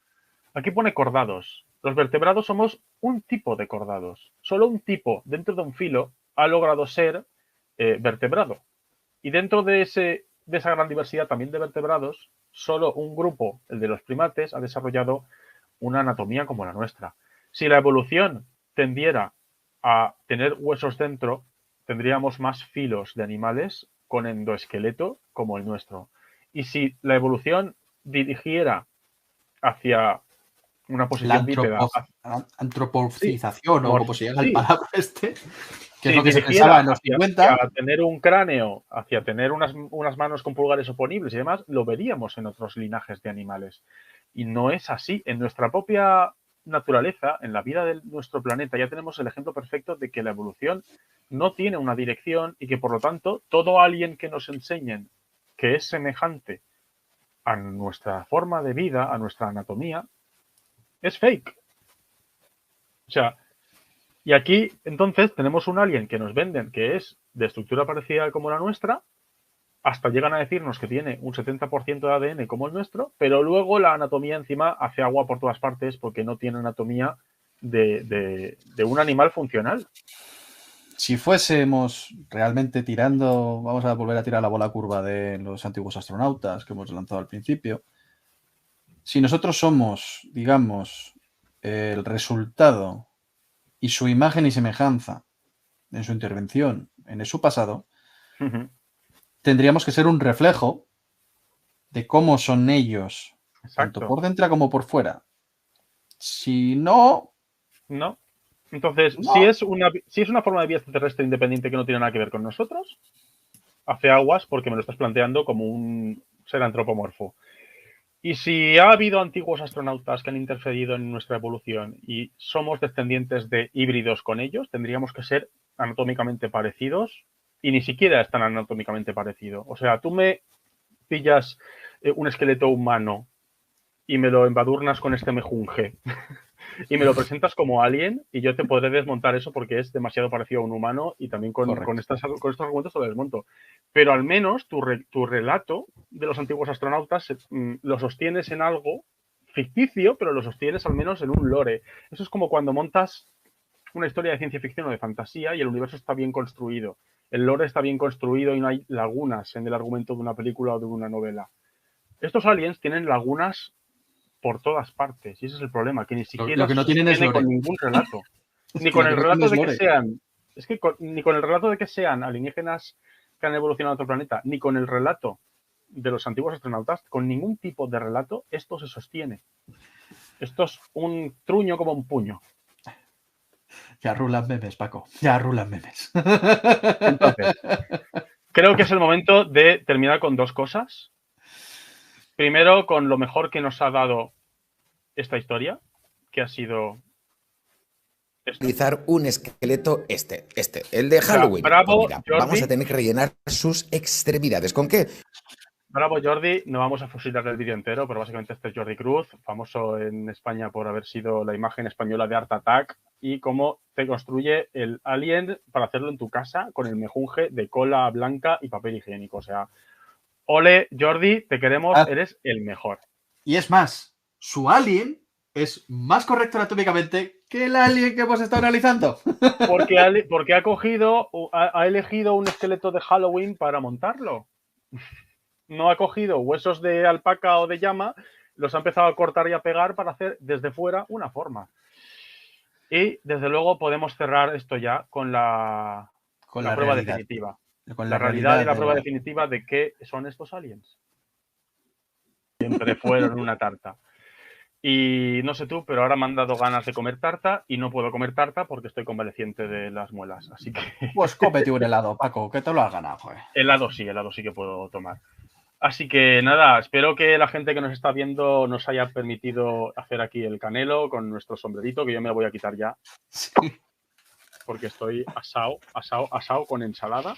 aquí pone cordados. Los vertebrados somos un tipo de cordados. Solo un tipo dentro de un filo ha logrado ser vertebrado. Y dentro de esa gran diversidad también de vertebrados, solo un grupo, el de los primates, ha desarrollado una anatomía como la nuestra. Si la evolución tendiera a tener huesos dentro, tendríamos más filos de animales con endoesqueleto como el nuestro. Y si la evolución dirigiera hacia una La posición bípeda, sí, antropocización, o como se llama el sí, palabra que es si lo que se pensaba dirigiera en los hacia 50. tener un cráneo, hacia tener unas manos con pulgares oponibles y demás, lo veríamos en otros linajes de animales. Y no es así. En nuestra propia naturaleza, en la vida de nuestro planeta, ya tenemos el ejemplo perfecto de que la evolución no tiene una dirección y que, por lo tanto, todo alien que nos enseñen que es semejante a nuestra forma de vida, a nuestra anatomía, es fake. O sea, Y aquí, entonces, tenemos un alien que nos venden que es de estructura parecida como la nuestra, hasta llegan a decirnos que tiene un 70% de ADN como el nuestro, pero luego la anatomía encima hace agua por todas partes porque no tiene anatomía de un animal funcional. Si fuésemos realmente tirando, vamos a volver a tirar la bola curva de los antiguos astronautas que hemos lanzado al principio, si nosotros somos, digamos, el resultado y su imagen y semejanza en su intervención en su pasado, tendríamos que ser un reflejo de cómo son ellos, Exacto. tanto por dentro como por fuera. Si no... No. Entonces, no. si es una forma de vida extraterrestre independiente que no tiene nada que ver con nosotros, hace aguas porque me lo estás planteando como un ser antropomorfo. Y si ha habido antiguos astronautas que han interferido en nuestra evolución y somos descendientes de híbridos con ellos, tendríamos que ser anatómicamente parecidos y ni siquiera están anatómicamente parecidos. O sea, tú me pillas un esqueleto humano y me lo embadurnas con este mejunje y me lo presentas como alien y yo te podré desmontar eso porque es demasiado parecido a un humano y también con estos argumentos te lo desmonto. Pero al menos tu relato de los antiguos astronautas lo sostienes en algo ficticio, pero lo sostienes al menos en un lore. Eso es como cuando montas una historia de ciencia ficción o de fantasía y el universo está bien construido. El lore está bien construido y no hay lagunas en el argumento de una película o de una novela. Estos aliens tienen lagunas por todas partes. Y ese es el problema, que ni siquiera lo que no se tienen es sostiene lore. con ningún relato. Ni Lo con que el no tienen relato es de que lore. sean. Es que ni con el relato de que sean alienígenas que han evolucionado a otro planeta, ni con el relato de los antiguos astronautas, con ningún tipo de relato, esto se sostiene. Esto es un truño como un puño. Ya rulan memes, Paco. Ya rulan memes. Entonces, creo que es el momento de terminar con dos cosas. Primero, con lo mejor que nos ha dado esta historia, que ha sido utilizar un esqueleto el de O sea, Halloween. bravo, Pues mira, vamos Jordi. a tener que rellenar sus extremidades. ¿Con qué? Bravo, Jordi. No vamos a fusilar el vídeo entero, pero básicamente este es Jordi Cruz, famoso en España por haber sido la imagen española de Art Attack y cómo te construye el alien para hacerlo en tu casa con el mejunje de cola blanca y papel higiénico. O sea, ole, Jordi, te queremos, eres el mejor. Y es más, su alien es más correcto anatómicamente que el alien que hemos estado analizando. Porque ha elegido un esqueleto de Halloween para montarlo. No ha cogido huesos de alpaca o de llama, los ha empezado a cortar y a pegar para hacer desde fuera una forma. Y desde luego podemos cerrar esto ya con la prueba realidad. definitiva. Con la realidad y la prueba definitiva de qué son estos aliens. Siempre fueron una tarta. Y no sé tú, pero ahora me han dado ganas de comer tarta y no puedo comer tarta porque estoy convaleciente de las muelas. Así que. Pues cómete un helado, Paco, que te lo has ganado, joder. Helado sí que puedo tomar. Así que nada, espero que la gente que nos está viendo nos haya permitido hacer aquí el canelo con nuestro sombrerito, que yo me lo voy a quitar ya. Sí. Porque estoy asado con ensalada.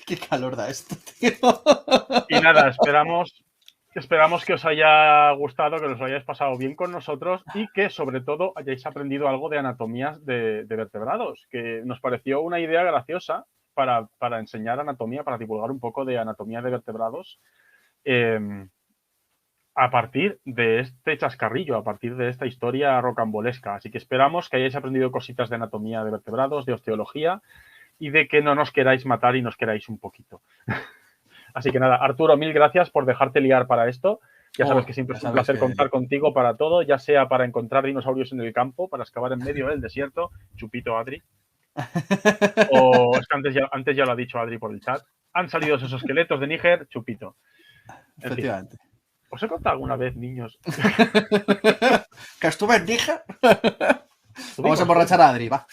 Qué calor da esto, tío. Y nada, esperamos que os haya gustado, que os lo hayáis pasado bien con nosotros y que sobre todo hayáis aprendido algo de anatomías de vertebrados, que nos pareció una idea graciosa para enseñar anatomía, para divulgar un poco de anatomía de vertebrados a partir de este chascarrillo, a partir de esta historia rocambolesca. Así que esperamos que hayáis aprendido cositas de anatomía de vertebrados, de osteología y de que no nos queráis matar y nos queráis un poquito. Así que nada, Arturo, mil gracias por dejarte liar para esto. Ya sabes que siempre es un placer contar contigo para todo, ya sea para encontrar dinosaurios en el campo, para excavar en medio del desierto, chupito Adri. O es que antes ya lo ha dicho Adri por el chat. Han salido esos esqueletos de Níger, chupito. Efectivamente. ¿Os he contado alguna vez, niños? ¿Que estuve en Níger? Vamos a emborrachar a Adri, va.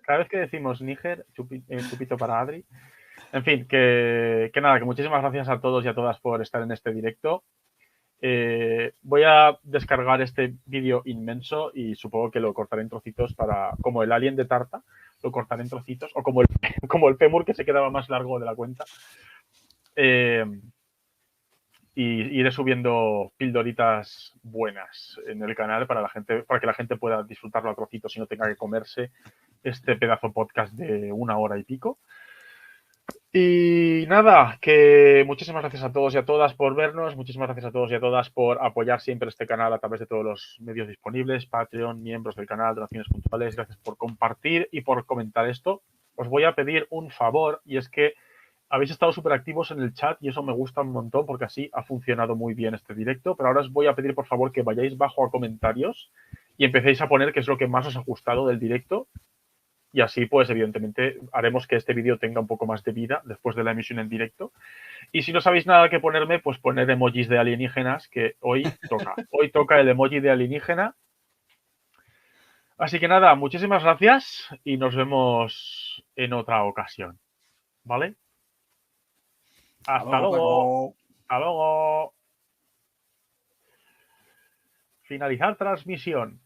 Cada vez que decimos Níger, chupito para Adri. En fin, que nada, que muchísimas gracias a todos y a todas por estar en este directo. Voy a descargar este vídeo inmenso y supongo que lo cortaré en trocitos como el alien de tarta, lo cortaré en trocitos, o como el fémur que se quedaba más largo de la cuenta. y iré subiendo pildoritas buenas en el canal para que la gente pueda disfrutarlo a trocitos y no tenga que comerse este pedazo podcast de 1 hora y pico. Y nada, que muchísimas gracias a todos y a todas por vernos, muchísimas gracias a todos y a todas por apoyar siempre este canal a través de todos los medios disponibles, Patreon, miembros del canal, donaciones puntuales, gracias por compartir y por comentar esto. Os voy a pedir un favor y es que habéis estado súper activos en el chat y eso me gusta un montón porque así ha funcionado muy bien este directo, pero ahora os voy a pedir por favor que vayáis bajo a comentarios y empecéis a poner qué es lo que más os ha gustado del directo. Y así, pues, evidentemente, haremos que este vídeo tenga un poco más de vida después de la emisión en directo. Y si no sabéis nada que ponerme, pues poner emojis de alienígenas, que hoy toca. Hoy toca el emoji de alienígena. Así que nada, muchísimas gracias y nos vemos en otra ocasión. ¿Vale? Hasta luego. Hasta luego. Finalizar transmisión.